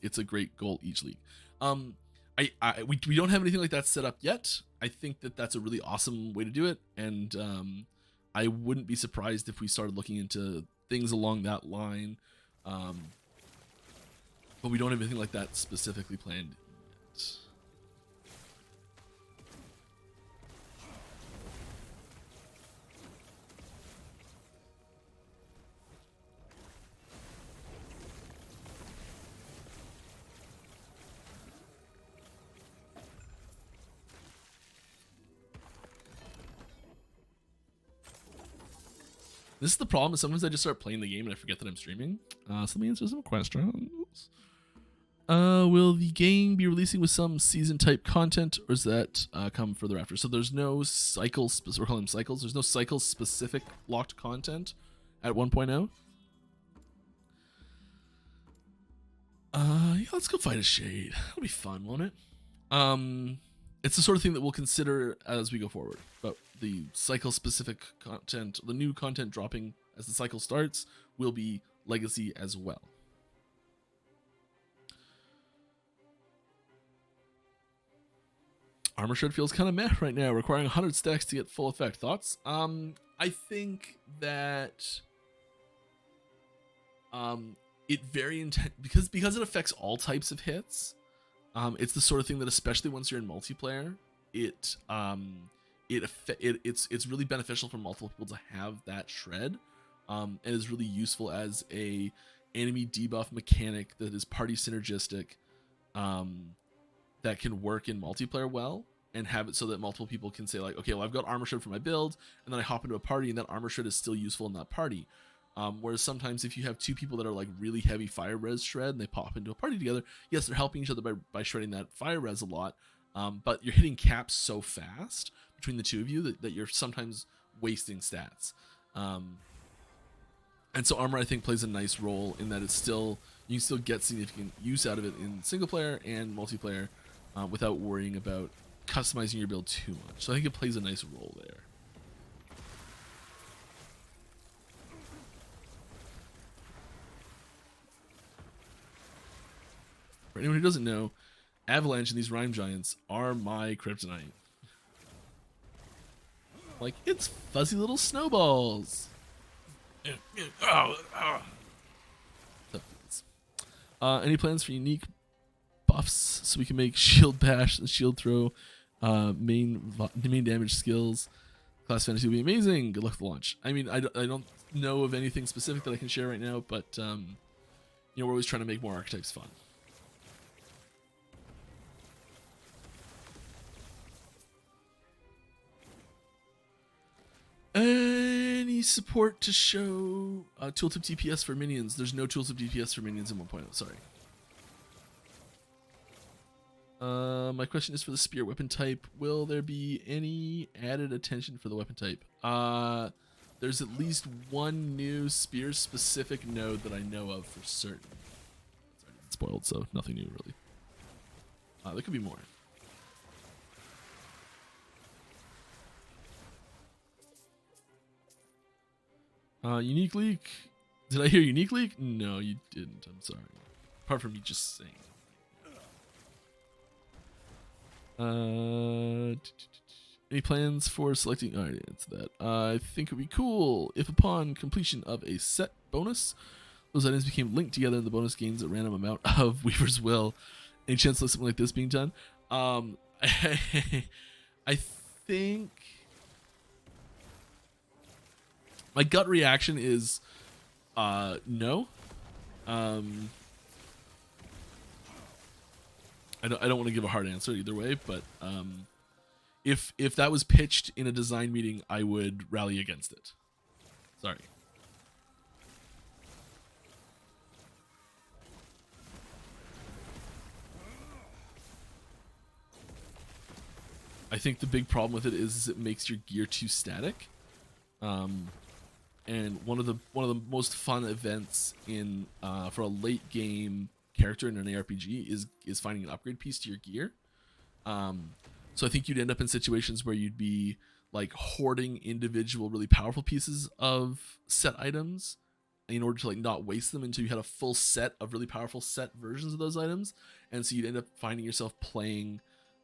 It's a great goal each league. We don't have anything like that set up yet. I think that's a really awesome way to do it, and I wouldn't be surprised if we started looking into things along that line. But we don't have anything like that specifically planned yet. This is the problem. Is sometimes I just start playing the game and I forget that I'm streaming. So let me answer some questions. Will the game be releasing with some season type content, or does that come further after? So there's no cycles. We're calling them cycles. There's no cycle specific locked content at 1.0. Yeah, let's go fight a shade. That'll be fun, won't it? It's the sort of thing that we'll consider as we go forward. But the cycle specific content, the new content dropping as the cycle starts, will be legacy as well. Armor Shred feels kind of meh right now, requiring 100 stacks to get full effect. Thoughts? I think that it very because it affects all types of hits. It's the sort of thing that, especially once you're in multiplayer, it's really beneficial for multiple people to have that shred, and is really useful as a enemy debuff mechanic that is party synergistic, that can work in multiplayer well, and have it so that multiple people can say like, okay, well, I've got armor shred for my build, and then I hop into a party, and that armor shred is still useful in that party. Whereas sometimes if you have two people that are like really heavy fire res shred and they pop into a party together, yes, they're helping each other by shredding that fire res a lot, but you're hitting caps so fast between the two of you that you're sometimes wasting stats. And so armor, I think, plays a nice role in that it's still, you can still get significant use out of it in single player and multiplayer without worrying about customizing your build too much. So I think it plays a nice role there. For anyone who doesn't know, Avalanche and these Rhyme Giants are my kryptonite. Like, it's fuzzy little snowballs. Any plans for unique buffs so we can make shield bash and shield throw main damage skills? Class Fantasy will be amazing. Good luck with the launch. I mean, I don't know of anything specific that I can share right now, but you know, we're always trying to make more archetypes fun. Any support to show tooltip DPS for minions? There's no tooltip DPS for minions in 1.0. Sorry. My question is for the spear weapon type. Will there be any added attention for the weapon type? There's at least one new spear specific node that I know of for certain. It's already been spoiled, so nothing new really. There could be more. Unique leak. Did I hear unique leak? No, you didn't. I'm sorry. Apart from me just saying. Any plans for selecting? Alright, answer that. I think it'd be cool if upon completion of a set bonus, those items became linked together and the bonus gains a random amount of Weaver's Will. Any chance of something like this being done? I think my gut reaction is no. I don't want to give a hard answer either way, but if that was pitched in a design meeting, I would rally against it. Sorry. I think the big problem with it is it makes your gear too static. And one of the most fun events in for a late game character in an ARPG is finding an upgrade piece to your gear. So I think you'd end up in situations where you'd be like hoarding individual really powerful pieces of set items in order to like not waste them until you had a full set of really powerful set versions of those items. And so you'd end up finding yourself playing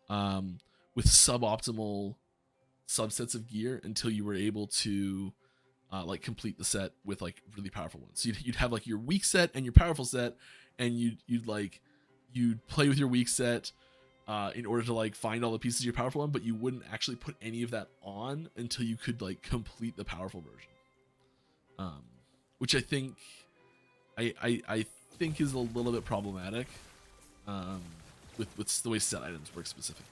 with suboptimal subsets of gear until you were able to like complete the set with like really powerful ones. So you'd have like your weak set and your powerful set, and you'd play with your weak set in order to like find all the pieces of your powerful one, but you wouldn't actually put any of that on until you could like complete the powerful version. Which I think is a little bit problematic with the way set items work specifically.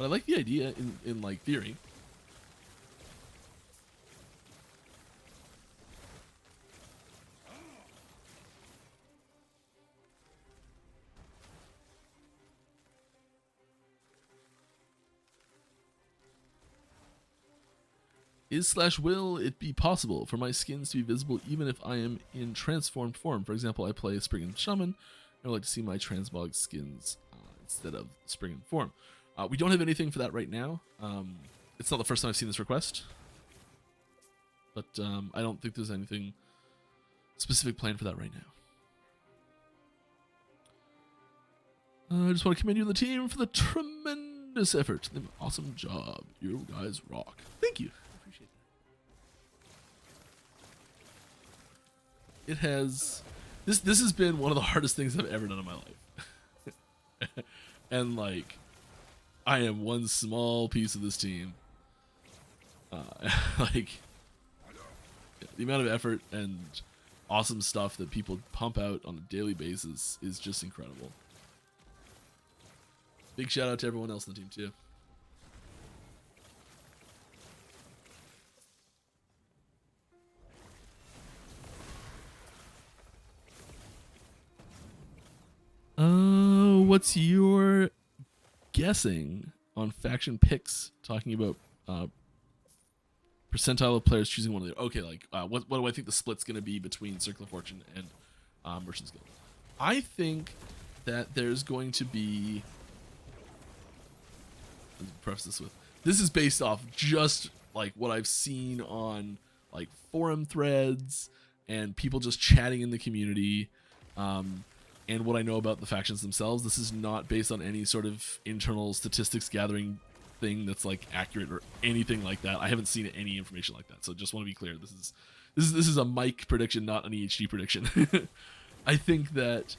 But I like the idea in like theory. Will it be possible for my skins to be visible even if I am in transformed form? For example, I play a Spriggan Shaman, and I would like to see my transmog skins instead of Spriggan form. We don't have anything for that right now. It's not the first time I've seen this request, but I don't think there's anything specific planned for that right now. I just want to commend you and the team for the tremendous effort. Awesome job. You guys rock. Thank you. It has this has been one of the hardest things I've ever done in my life. And like I am one small piece of this team. Like the amount of effort and awesome stuff that people pump out on a daily basis is just incredible. Big shout out to everyone else in the team too. What's your guessing on faction picks? Talking about percentile of players choosing one of the. Okay, like what do I think the split's going to be between Circle of Fortune and Merchant's Guild? I think that there's going to be. Let me preface this with. This is based off just like what I've seen on like forum threads and people just chatting in the community. And what I know about the factions themselves. This is not based on any sort of internal statistics gathering thing that's like accurate or anything like that. I haven't seen any information like that. So just want to be clear. This is a Mike prediction, not an EHG prediction. I think that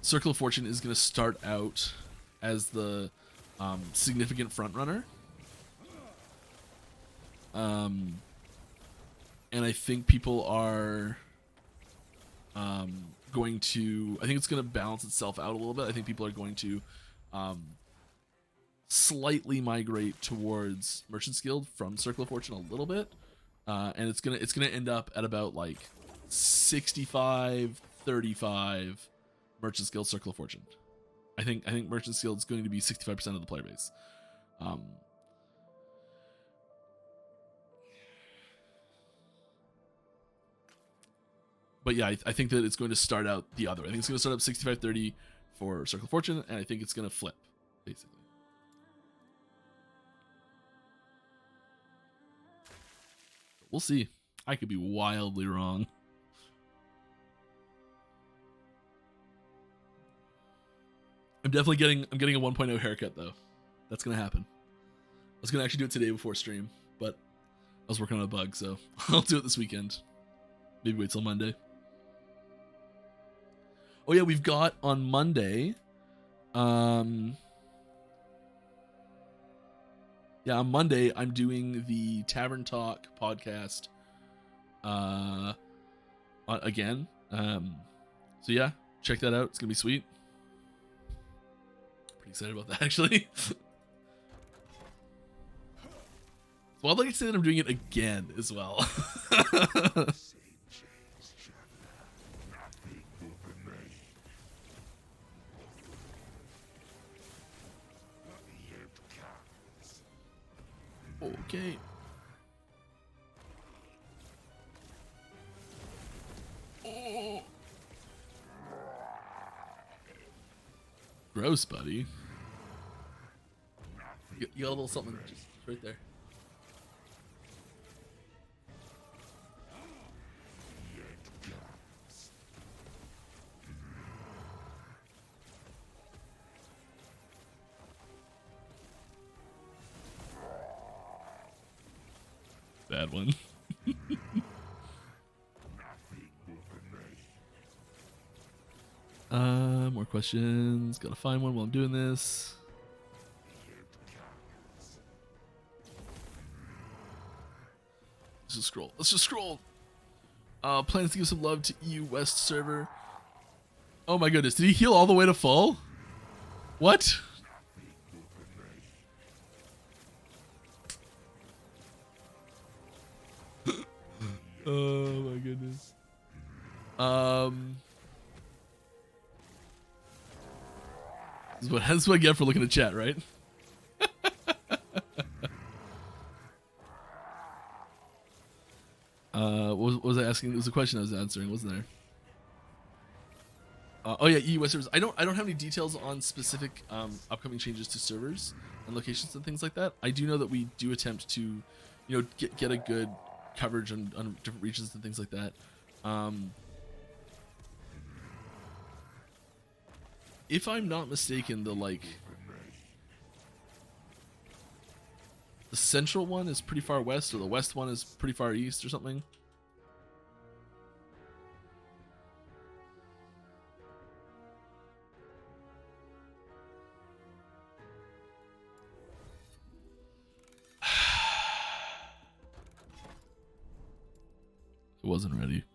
Circle of Fortune is going to start out as the significant front runner. And I think people are going to, I think it's going to balance itself out a little bit. I think people are going to slightly migrate towards Merchant's Guild from Circle of Fortune a little bit, and it's gonna end up at about like 65-35 Merchant's Guild, Circle of Fortune. I think Merchant's Guild is going to be 65% of the player base. But yeah, I think that it's going to start out the other way. I think it's going to start up 65-30 for Circle of Fortune, and I think it's going to flip, basically. We'll see. I could be wildly wrong. I'm getting a 1.0 haircut though. That's gonna happen. I was gonna actually do it today before stream, but I was working on a bug, so I'll do it this weekend. Maybe wait till Monday. Oh yeah, we've got on Monday. Yeah, on Monday I'm doing the Tavern Talk podcast again. So yeah, check that out. It's gonna be sweet. Pretty excited about that actually. Well, I'd like to say that I'm doing it again as well. Okay. Oh. Gross, buddy. You got a little something just right there. Bad one. More questions. Gotta find one while I'm doing this. Let's just scroll. Let's just scroll. Plans to give some love to EU West server. Oh my goodness, did he heal all the way to full? What? Oh my goodness. This is what I get for looking at chat, right? What was I asking? It was a question I was answering, wasn't there? Oh yeah, EU West servers. I don't have any details on specific upcoming changes to servers and locations and things like that. I do know that we do attempt to, you know, get a good coverage on different regions and things like that. If I'm not mistaken, the central one is pretty far west, or the west one is pretty far east, or something. It wasn't ready.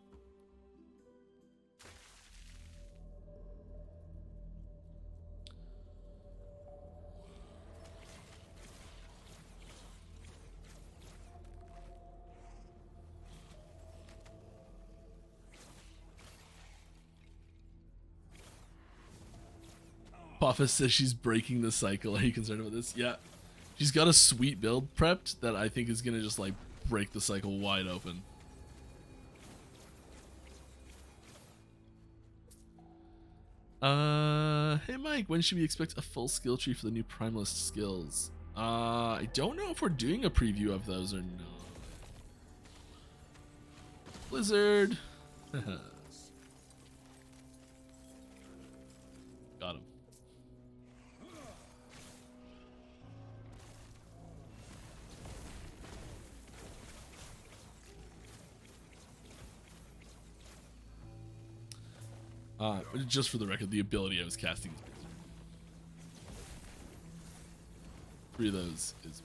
Papa says she's breaking the cycle. Are you concerned about this? Yeah. She's got a sweet build prepped that I think is going to just like break the cycle wide open. Hey Mike, when should we expect a full skill tree for the new Primalist skills? I don't know if we're doing a preview of those or not. Blizzard. Got him. Just for the record, the ability I was casting is Blizzard. 3 of those is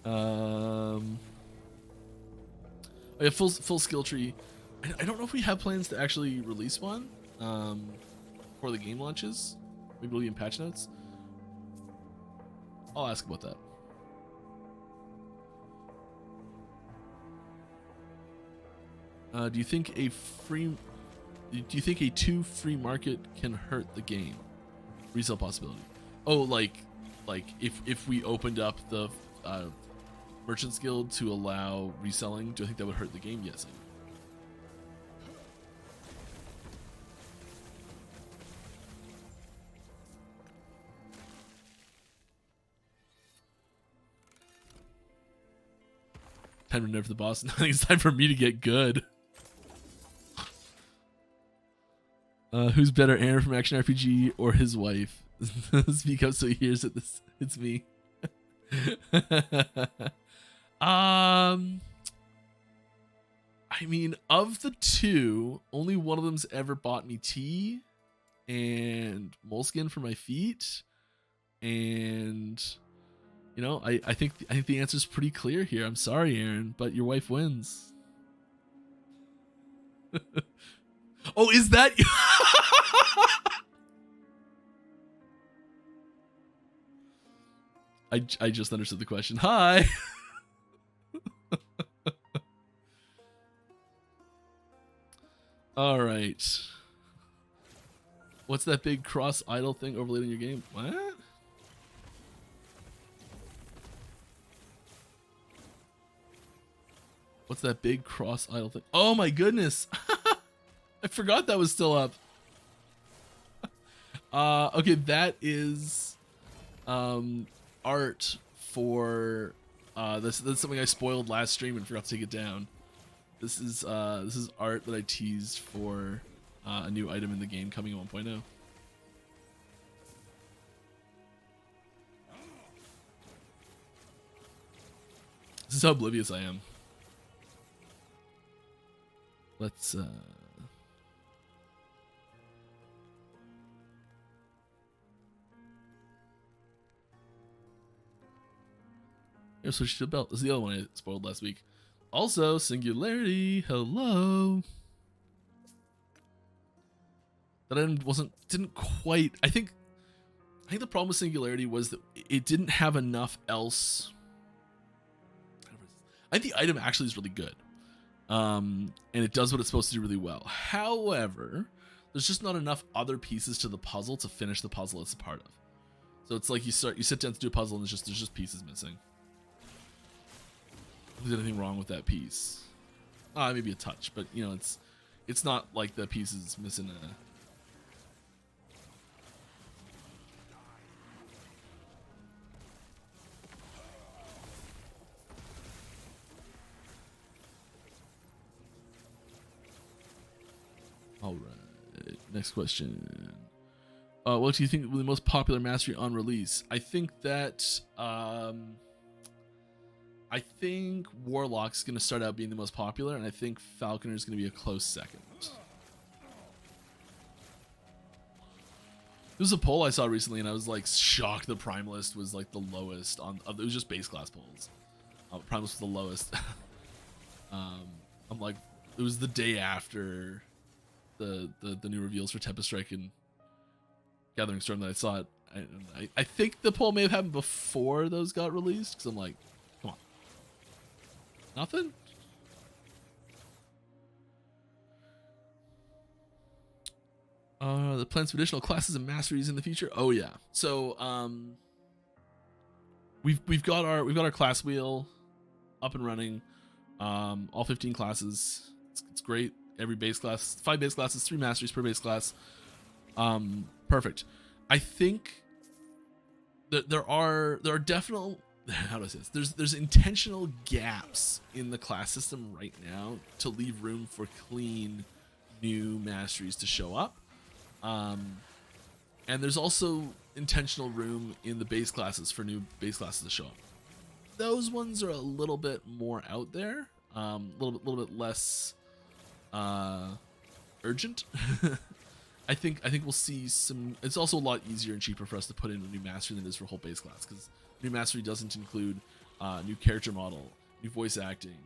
Blizzard. Oh yeah, full skill tree. I don't know if we have plans to actually release one before the game launches. Maybe it'll be in patch notes. I'll ask about that. Do you think a 2 free market can hurt the game? Resale possibility. Oh, like if we opened up the Merchants Guild to allow reselling, do I think that would hurt the game? Yes. Time to nerf the boss. I think it's time for me to get good. Who's better, Aaron from Action RPG or his wife? Speak up so he hears it. It's me. I mean, of the 2, only one of them's ever bought me tea and moleskin for my feet, and you know, I think the answer's pretty clear here. I'm sorry, Aaron, but your wife wins. Oh, is that? I just understood the question. Hi. All right. What's that big cross idle thing overlaid in your game? What? What's that big cross idle thing? Oh my goodness. I forgot that was still up. Okay, that is art for that's something I spoiled last stream and forgot to take it down. This is art that I teased for a new item in the game coming at 1.0. This is how oblivious I am. Let's switch to a belt. This is the other one I spoiled last week. Also, Singularity, hello. That item didn't quite. I think the problem with Singularity was that it didn't have enough else. I think the item actually is really good. And it does what it's supposed to do really well. However, there's just not enough other pieces to the puzzle to finish the puzzle it's a part of. So it's like you sit down to do a puzzle and there's just pieces missing. If there's anything wrong with that piece, maybe a touch, but you know, it's not like the piece is missing a. All right, next question. What do you think will be the most popular mastery on release? I think that Warlock's going to start out being the most popular, and I think Falconer is going to be a close second. There was a poll I saw recently, and I was like shocked the Primalist was like the lowest on. It was just base class polls. Primalist was the lowest. I'm like, it was the day after the new reveals for Tempest Strike and Gathering Storm that I saw it. I think the poll may have happened before those got released, because I'm like, come on, nothing. The plans for additional classes and masteries in the future. Oh yeah, so we've got our class wheel up and running. All 15 classes. It's great. Every base class, 5 base classes, 3 masteries per base class. Perfect. I think that there are definite, how do I say this? There's intentional gaps in the class system right now to leave room for clean new masteries to show up. And there's also intentional room in the base classes for new base classes to show up. Those ones are a little bit more out there, a little bit less urgent. I think we'll see some. It's also a lot easier and cheaper for us to put in a new mastery than it is for a whole base class, because new mastery doesn't include new character model, new voice acting.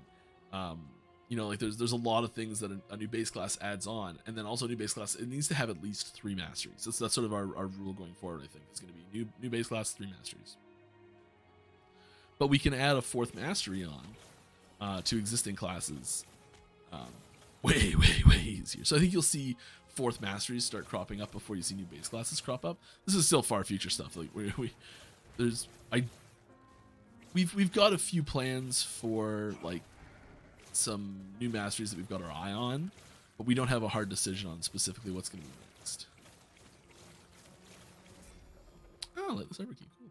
You know, like there's a lot of things that a new base class adds on, and then also a new base class, it needs to have at least 3 masteries. That's sort of our rule going forward. I think it's going to be new base class, 3 masteries. But we can add a 4th mastery on to existing classes. Way easier. So I think you'll see 4th masteries start cropping up before you see new base classes crop up. This is still far future stuff. Like we've got a few plans for like some new masteries that we've got our eye on, but we don't have a hard decision on specifically what's going to be next. Oh, let this ever keep cool.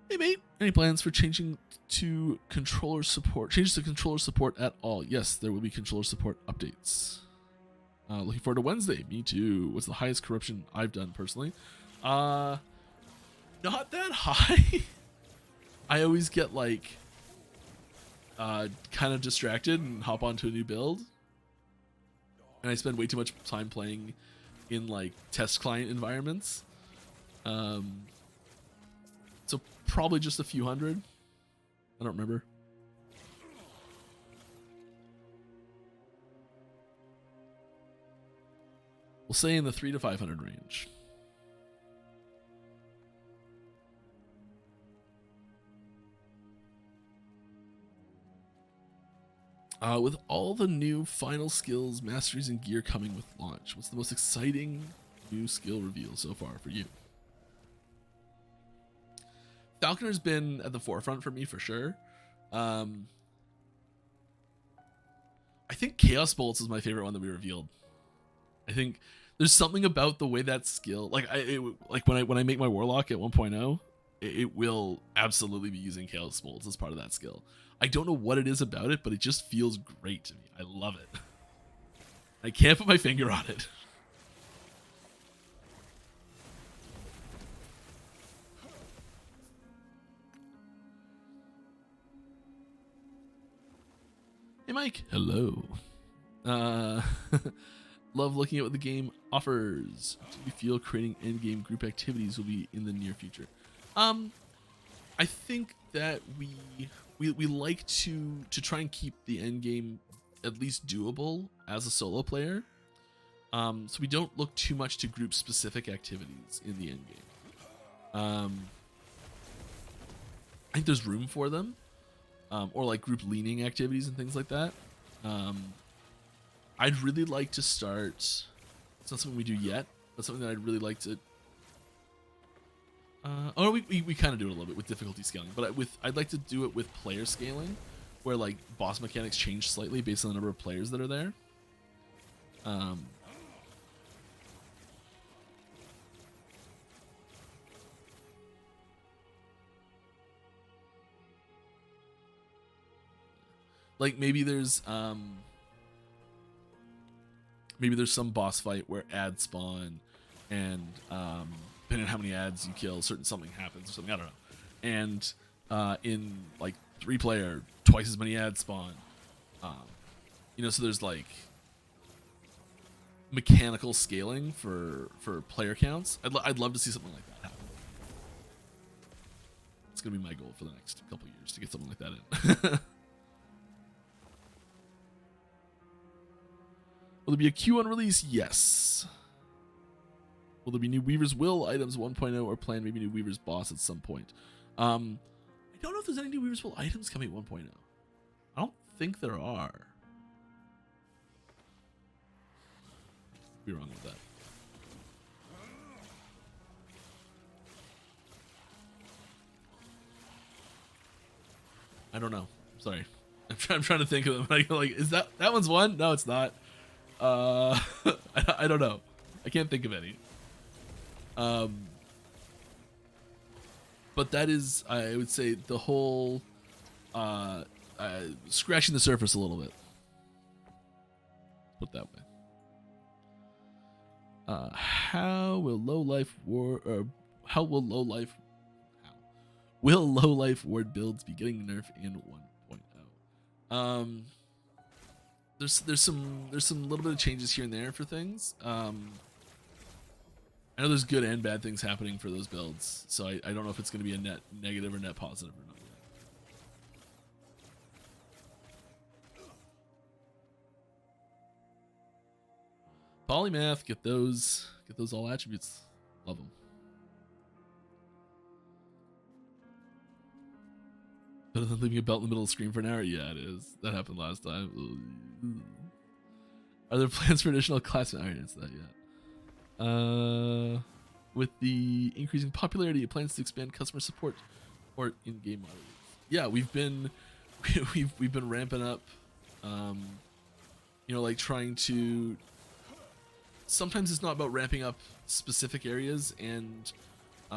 Hey mate, any plans for changing to controller support? Changes to controller support at all? Yes, there will be controller support updates. Looking forward to Wednesday. Me too. What's the highest corruption I've done personally? Not that high. I always get like kind of distracted and hop onto a new build, and I spend way too much time playing in like test client environments. So probably just a few hundred. I don't remember. We'll say in the 300 to 500 range. With all the new final skills, masteries, and gear coming with launch, what's the most exciting new skill reveal so far for you? Falconer's been at the forefront for me for sure. I think Chaos Bolts is my favorite one that we revealed. I think there's something about the way that skill, like when I make my Warlock at 1.0, it will absolutely be using Chaos Bolts as part of that skill. I don't know what it is about it, but it just feels great to me. I love it. I can't put my finger on it. Hey Mike, hello. Love looking at what the game offers. Do you feel creating endgame group activities will be in the near future? I think that we like to try and keep the endgame at least doable as a solo player. So we don't look too much to group specific activities in the endgame. I think there's room for them, or like group leaning activities and things like that. I'd really like to start. It's not something we do yet. That's something that I'd really like to. We kind of do it a little bit with difficulty scaling, but I'd like to do it with player scaling, where like boss mechanics change slightly based on the number of players that are there. Like maybe there's some boss fight where ads spawn, and depending on how many ads you kill, something happens or something. I don't know. And in like 3-player, twice as many ads spawn. You know, so there's like mechanical scaling for player counts. I'd love to see something like that happen. It's gonna be my goal for the next couple years to get something like that in. Will there be a queue on release? Yes. Will there be new Weaver's Will items 1.0 or plan maybe new Weaver's Boss at some point? I don't know if there's any new Weaver's Will items coming at 1.0. I don't think there are. Be wrong with that. I don't know. Sorry. I'm trying to think of them. Like, is that one's one? No, it's not. I don't know. I can't think of any. But that is, I would say, the whole scratching the surface a little bit. Put it that way. How will low life ward builds be getting nerfed in 1.0? There's some little bit of changes here and there for things. I know there's good and bad things happening for those builds, so I don't know if it's going to be a net negative or net positive or not yet. Polymath, get those all attributes. Love them. Better than leaving a belt in the middle of the screen for an hour? Yeah, it is. That happened last time. Are there plans for additional class? I didn't answer that yet. With the increasing popularity, it plans to expand customer support or in-game moderators. Yeah, we've been ramping up. You know, like trying to. Sometimes it's not about ramping up specific areas, and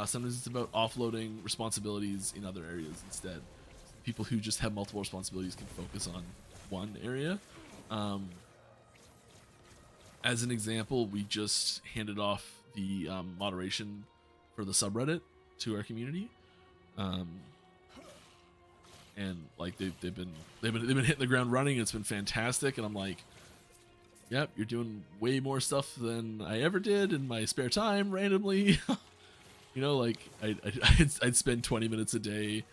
sometimes it's about offloading responsibilities in other areas instead. People who just have multiple responsibilities can focus on one area. As an example, we just handed off the moderation for the subreddit to our community, and like they've been hitting the ground running. It's been fantastic, and I'm like, yep, you're doing way more stuff than I ever did in my spare time randomly. You know, like I'd spend 20 minutes a day,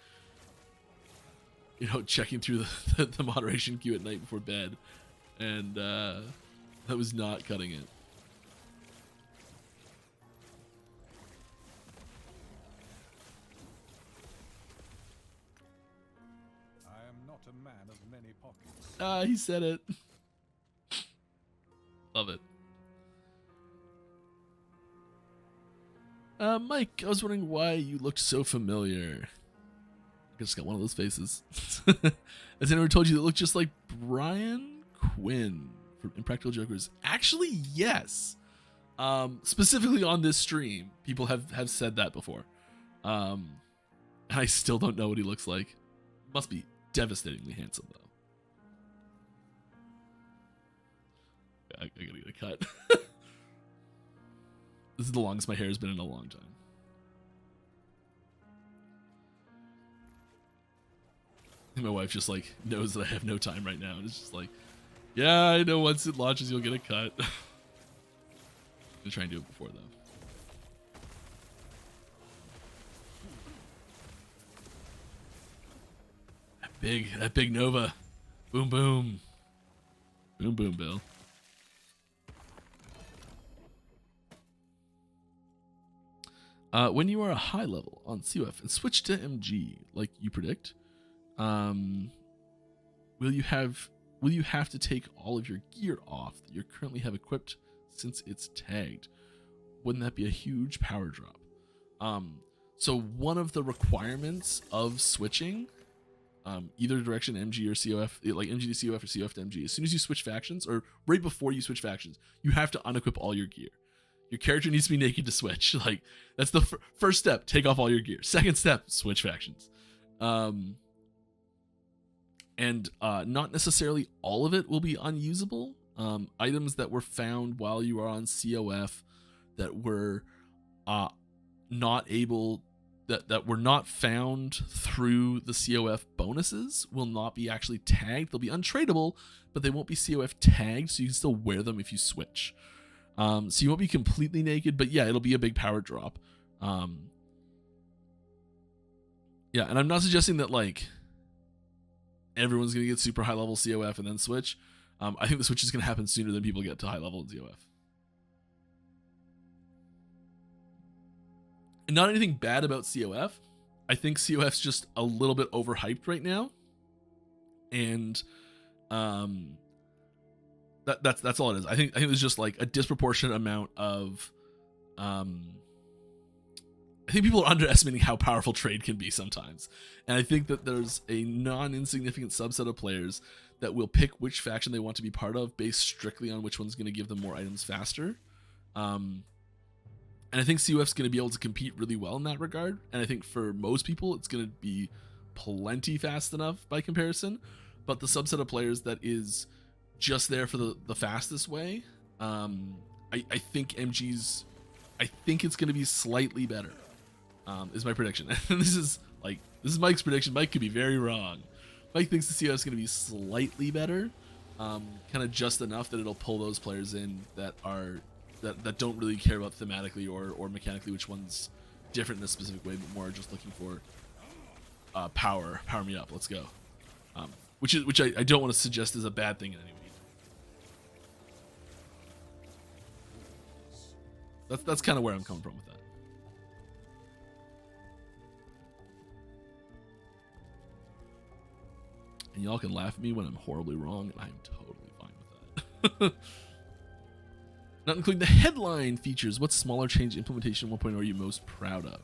you know, checking through the moderation queue at night before bed, and that was not cutting it. I am not a man of many pockets. He said it. Love it. Mike, I was wondering why you looked so familiar. I just got one of those faces. Has anyone told you that looked just like Brian Quinn from Impractical Jokers? Actually, yes. Specifically on this stream, people have said that before. And I still don't know what he looks like. Must be devastatingly handsome, though. I gotta get a cut. This is the longest my hair has been in a long time. And my wife just like knows that I have no time right now, and it's just like, yeah, I know once it launches you'll get a cut. I'm gonna try and do it before though. That big Nova. Boom boom. Boom boom, Bill. When you are a high level on COF and switch to MG, like you predict, will you have to take all of your gear off that you currently have equipped since it's tagged? Wouldn't that be a huge power drop? So one of the requirements of switching, either direction, MG or COF, like MG to COF or COF to MG, as soon as you switch factions, or right before you switch factions, you have to unequip all your gear. Your character needs to be naked to switch. Like, that's the first step, take off all your gear. Second step, switch factions. And not necessarily all of it will be unusable. Items that were found while you are on COF that were not able, that were not found through the COF bonuses will not be actually tagged. They'll be untradeable, but they won't be COF tagged, so you can still wear them if you switch. So you won't be completely naked, but yeah, it'll be a big power drop. Yeah, and I'm not suggesting that like everyone's gonna get super high level COF and then switch. I think the switch is gonna happen sooner than people get to high level in COF. And not anything bad about COF. I think COF's just a little bit overhyped right now, and that's all it is. I think there's just like a disproportionate amount of I think people are underestimating how powerful trade can be sometimes. And I think that there's a non-insignificant subset of players that will pick which faction they want to be part of based strictly on which one's going to give them more items faster. And I think COF's going to be able to compete really well in that regard. And I think for most people, it's going to be plenty fast enough by comparison. But the subset of players that is just there for the fastest way, I think MG's, I think it's going to be slightly better, is my prediction. And this is Mike's prediction. Mike could be very wrong. Mike thinks the COF is going to be slightly better, kind of just enough that it'll pull those players in that are that don't really care about thematically or mechanically which one's different in a specific way, but more just looking for power me up, let's go. Which I don't want to suggest is a bad thing in any way. That's kind of where I'm coming from with that. And y'all can laugh at me when I'm horribly wrong, and I'm totally fine with that. Not including the headline features. What smaller change implementation 1.0 are you most proud of?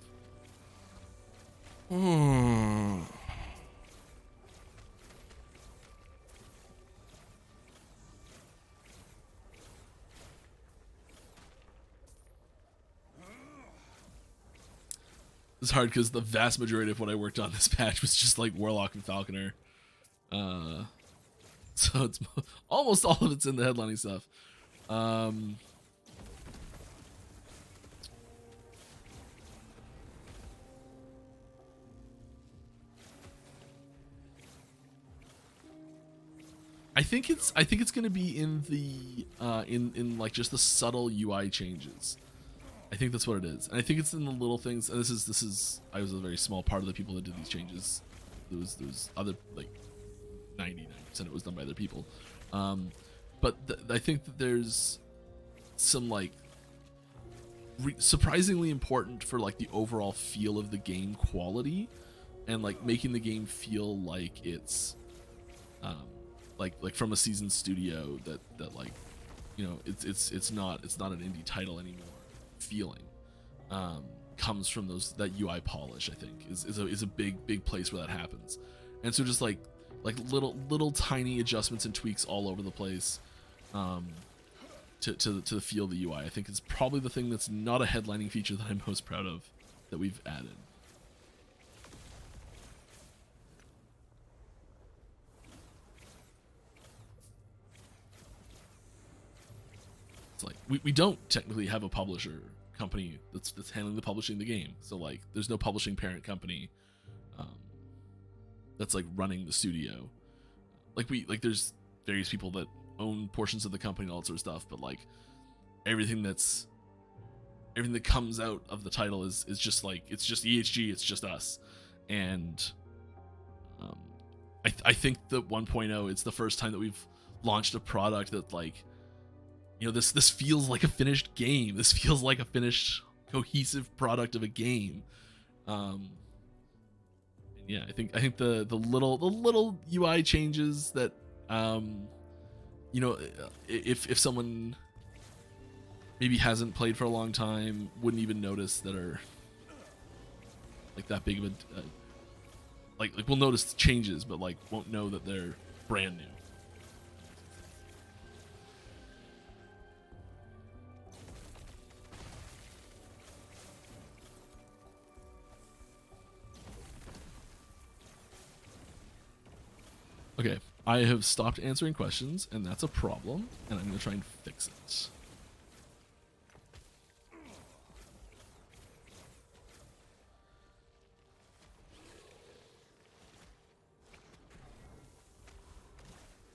It's hard because the vast majority of what I worked on this patch was just like Warlock and Falconer. So it's almost all of it's in the headlining stuff. I think it's going to be in the in like just the subtle UI changes. I think that's what it is, and I think it's in the little things. And this is I was a very small part of the people that did these changes. There was other, like 99% it was done by other people, but I think that there's some like surprisingly important for like the overall feel of the game quality, and like making the game feel like it's like from a seasoned studio that like, you know, it's not an indie title anymore. Feeling comes from that UI polish. I think is a big place where that happens. And so just like little tiny adjustments and tweaks all over the place to the feel of the UI, I think is probably the thing that's not a headlining feature that I'm most proud of that we've added. It's like we don't technically have a publisher company that's handling the publishing of the game. So like there's no publishing parent company that's like running the studio. Like there's various people that own portions of the company and all that sort of stuff, but like everything that comes out of the title is just like, it's just EHG, it's just us. And I think that 1.0, it's the first time that we've launched a product that, like, you know, this feels like a finished game. This feels like a finished cohesive product of a game. Yeah, I think the little UI changes that you know, if someone maybe hasn't played for a long time wouldn't even notice that are like that big of a like we'll notice the changes but like won't know that they're brand new. Okay, I have stopped answering questions, and that's a problem, and I'm going to try and fix it.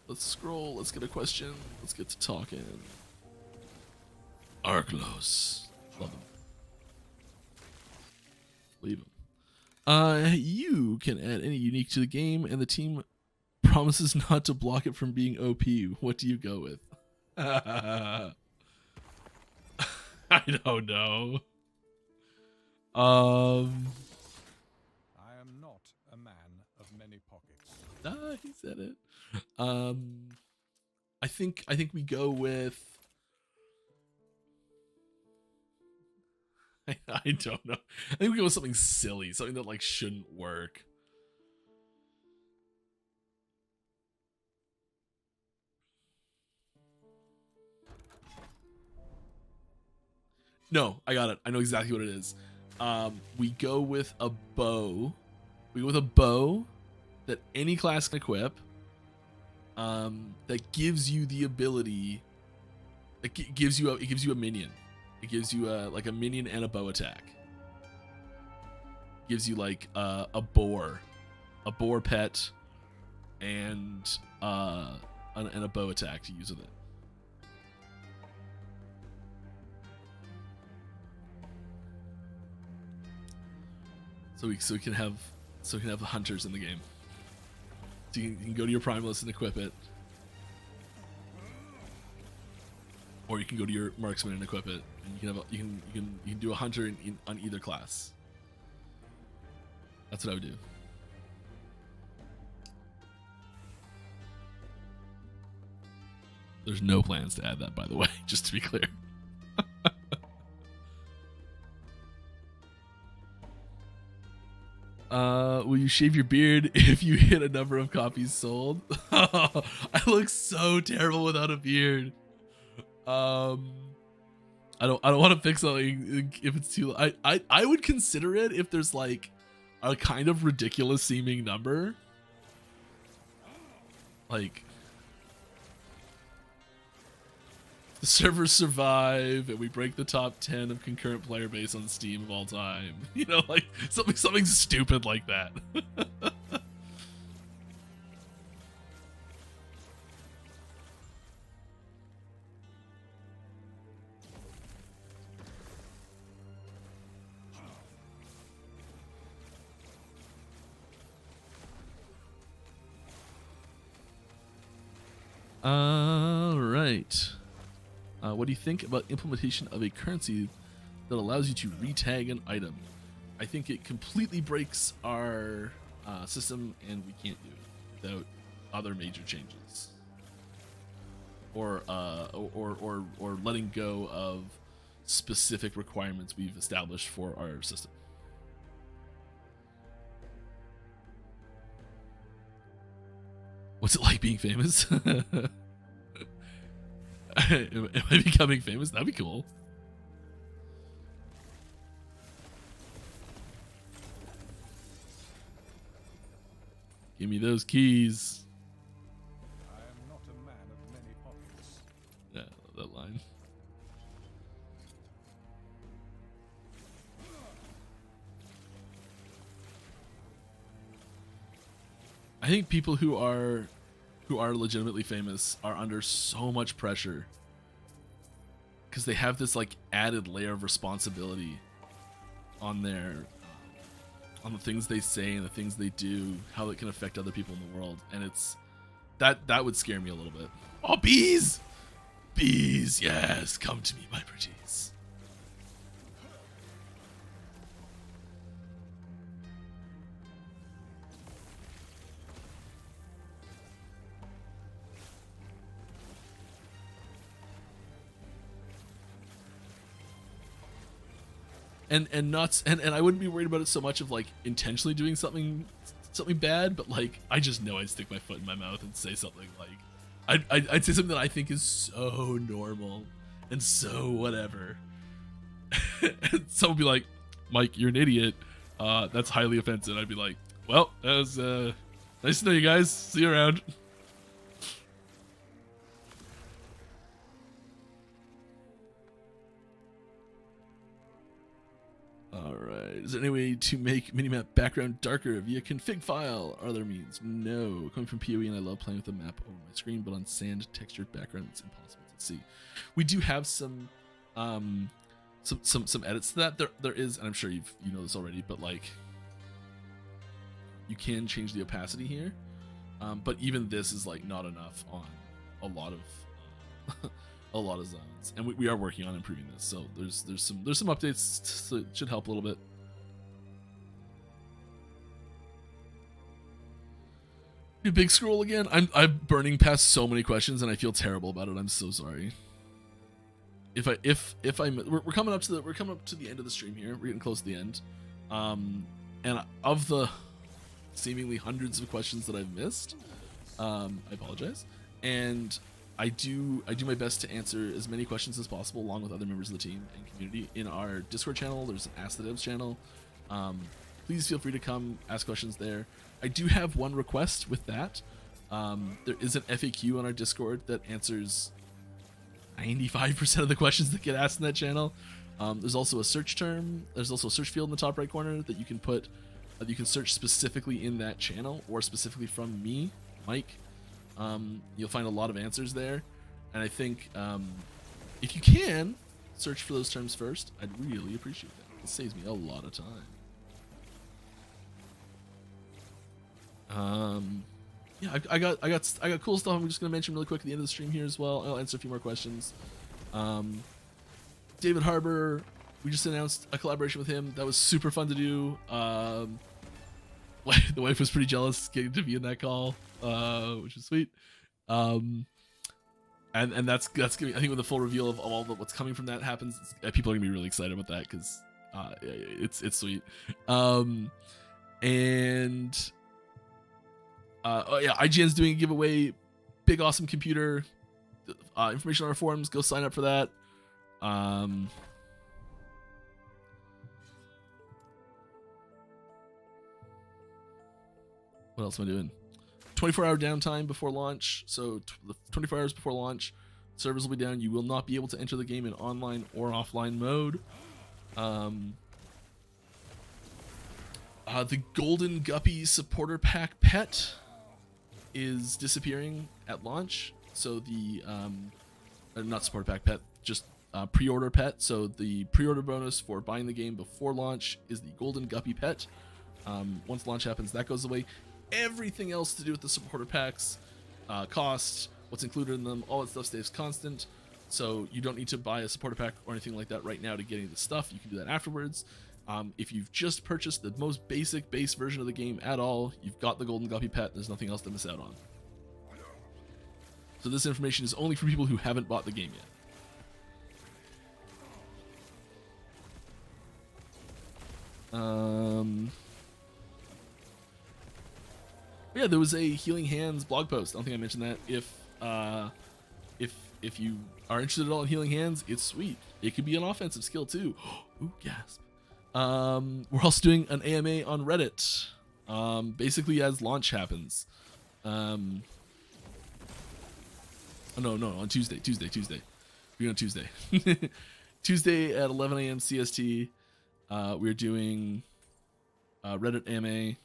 Let's scroll, let's get a question, let's get to talking. Arklos. Love him. Leave him. You can add any unique to the game, and the team promises not to block it from being OP. What do you go with? I don't know. I am not a man of many pockets. He said it. I think we go with I don't know. I think we go with something silly, something that like shouldn't work. No, I got it. I know exactly what it is. We go with a bow. We go with a bow that any class can equip. That gives you the ability. It gives you a minion. It gives you like a minion and a bow attack. It gives you like a boar pet, and a bow attack to use with it. So we can have the hunters in the game. So you can go to your primalist and equip it, or you can go to your marksman and equip it, and you can do a hunter on either class. That's what I would do. There's no plans to add that, by the way, just to be clear. Will you shave your beard if you hit a number of copies sold? I look so terrible without a beard. I don't want to pick something if it's too. I would consider it if there's like a kind of ridiculous seeming number. Like the servers survive and we break the top 10 of concurrent player base on Steam of all time. You know, like something stupid like that. All right. What do you think about implementation of a currency that allows you to retag an item? I think it completely breaks our system, and we can't do it without other major changes, or letting go of specific requirements we've established for our system. What's it like being famous? Am I becoming famous? That'd be cool. Give me those keys. I am not a man of many pockets. Yeah, I love that line. I think people who are legitimately famous are under so much pressure because they have this like added layer of responsibility on their on the things they say and the things they do, how it can affect other people in the world, and it's that would scare me a little bit. Oh, bees, yes, come to me, my pretties. and not and I wouldn't be worried about it so much of like intentionally doing something bad, but like I just know I'd stick my foot in my mouth and say something like I'd say something that I think is so normal and so whatever. And someone would be like, Mike, you're an idiot. That's highly offensive. I'd be like, well, that was nice to know you guys. See you around. Alright, is there any way to make minimap background darker via config file or other means? No. Coming from PoE and I love playing with the map over my screen, but on sand textured background it's impossible to see. We do have some edits to that. There is, and I'm sure you know this already, but like you can change the opacity here. But even this is like not enough on a lot of a lot of zones, and we are working on improving this. So there's some updates, so it should help a little bit. Big scroll again. I'm burning past so many questions, and I feel terrible about it. I'm so sorry. We're coming up to the end of the stream here. We're getting close to the end, and of the seemingly hundreds of questions that I've missed, I apologize, and I do my best to answer as many questions as possible along with other members of the team and community in our Discord channel. There's an Ask the Devs channel. Please feel free to come ask questions there. I do have one request with that. There is an FAQ on our Discord that answers 95% of the questions that get asked in that channel. There's also a search term. There's also a search field in the top right corner that you can put. You can search specifically in that channel or specifically from me, Mike. You'll find a lot of answers there, and I think if you can search for those terms first, I'd really appreciate that. It saves me a lot of time. Yeah, I got cool stuff I'm just gonna mention really quick at the end of the stream here as well. I'll answer a few more questions. David Harbour, we just announced a collaboration with him. That was super fun to do. The wife was pretty jealous getting to be in that call, which is sweet. And that's gonna be, I think, when the full reveal of all the what's coming from that happens, people are gonna be really excited about that because it's sweet. Oh yeah, IGN's doing a giveaway. Big awesome computer. Information on our forums. Go sign up for that. What else am I doing? 24-hour downtime before launch. So 24 hours before launch, servers will be down. You will not be able to enter the game in online or offline mode. The Golden Guppy supporter pack pet is disappearing at launch. So the not supporter pack pet, just pre-order pet. So the pre-order bonus for buying the game before launch is the Golden Guppy pet. Once launch happens, that goes away. Everything else to do with the supporter packs, cost, what's included in them, all that stuff stays constant. So you don't need to buy a supporter pack or anything like that right now to get any of the stuff. You can do that afterwards. If you've just purchased the most base version of the game at all, you've got the Golden Guppy pet. There's nothing else to miss out on. So this information is only for people who haven't bought the game yet. Yeah, there was a Healing Hands blog post. I don't think I mentioned that. If you are interested at all in Healing Hands, it's sweet. It could be an offensive skill too. Ooh, gasp. We're also doing an AMA on Reddit, basically as launch happens. No, on Tuesday. We're on Tuesday. Tuesday at 11 a.m. CST. We're doing Reddit AMA.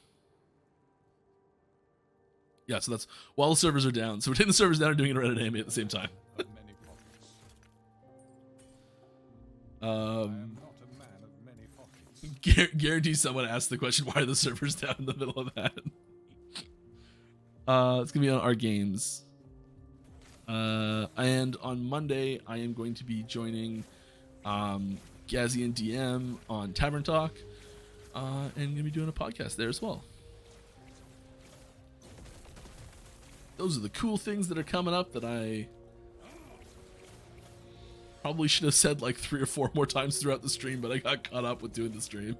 Yeah, so that's while the servers are down. So we're taking the servers down and doing a Reddit AMA at the same time. Guarantee someone asked the question, why are the servers down in the middle of that? It's gonna be on our games. And on Monday, I am going to be joining Gazzy and DM on Tavern Talk, and gonna be doing a podcast there as well. Those are the cool things that are coming up that I Probably should have said like 3 or 4 more times throughout the stream, but I got caught up with doing the stream.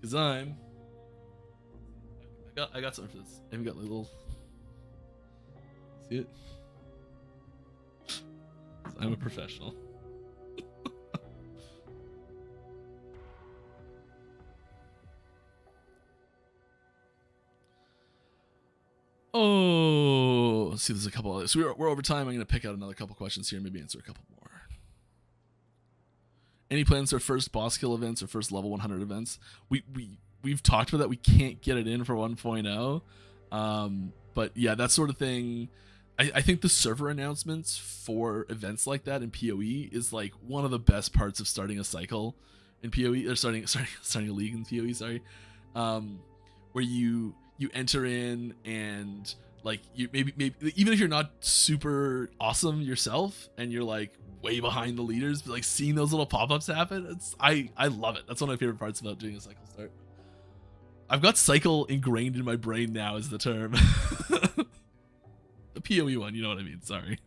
Cause I got something for this. I even got like little. See it? I'm a professional. Oh, let's see. There's a couple others. So we're over time. I'm gonna pick out another couple questions here, and maybe answer a couple more. Any plans for first boss kill events or first level 100 events? We've talked about that. We can't get it in for 1.0. But yeah, that sort of thing. I think the server announcements for events like that in PoE is like one of the best parts of starting a cycle in PoE, or starting a league in PoE. Sorry, where you enter in and like you maybe even if you're not super awesome yourself and you're like way behind the leaders, but like seeing those little pop-ups happen, I love it. That's one of my favorite parts about doing a cycle start. I've got cycle ingrained in my brain now as the term. The PoE one, you know what I mean. Sorry.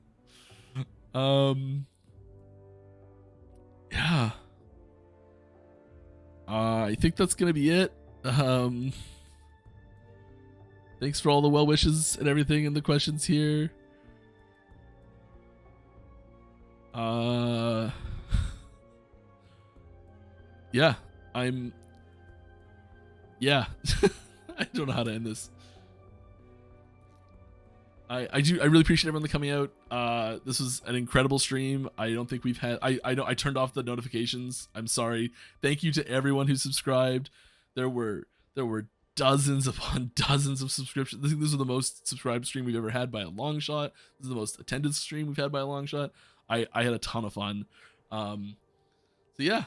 Yeah. I think that's gonna be it. Thanks for all the well wishes and everything and the questions here. Yeah, yeah. I don't know how to end this. I really appreciate everyone coming out. This was an incredible stream. I don't think we've had, I know I turned off the notifications. I'm sorry. Thank you to everyone who subscribed. There were dozens upon dozens of subscriptions. I think this is the most subscribed stream we've ever had by a long shot. This is the most attended stream we've had by a long shot. I had a ton of fun. So yeah.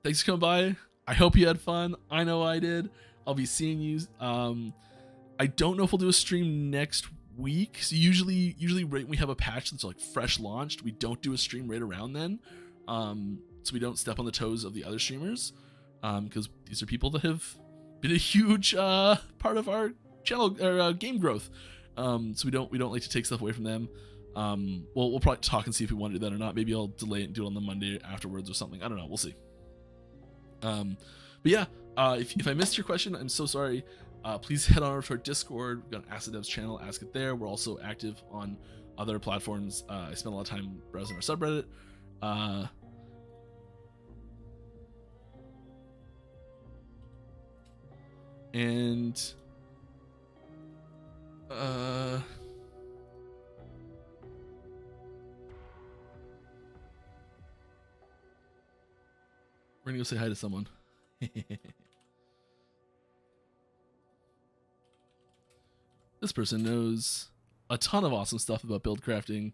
Thanks for coming by. I hope you had fun. I know I did. I'll be seeing you. I don't know if we'll do a stream next week. So usually right when we have a patch that's like fresh launched, we don't do a stream right around then. So we don't step on the toes of the other streamers. Because these are people that have been a huge part of our channel or game growth. So we don't like to take stuff away from them. We'll probably talk and see if we want to do that or not. Maybe I'll delay it and do it on the Monday afterwards or something. I don't know. We'll see. But yeah, if I missed your question, I'm so sorry. Please head on over to our Discord. We've got an Ask the Devs channel, Ask It there. We're also active on other platforms. I spend a lot of time browsing our subreddit. And we're gonna go say hi to someone. This person knows a ton of awesome stuff about build crafting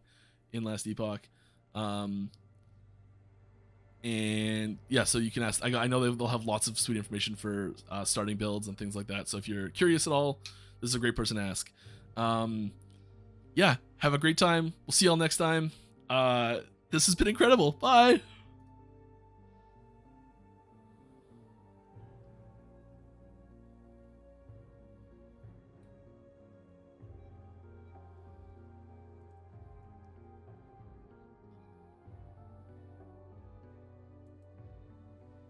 in Last Epoch. And yeah, so you can ask. I know they'll have lots of sweet information for starting builds and things like that. So if you're curious at all, this is a great person to ask. Yeah, have a great time. We'll see y'all next time. This has been incredible. Bye.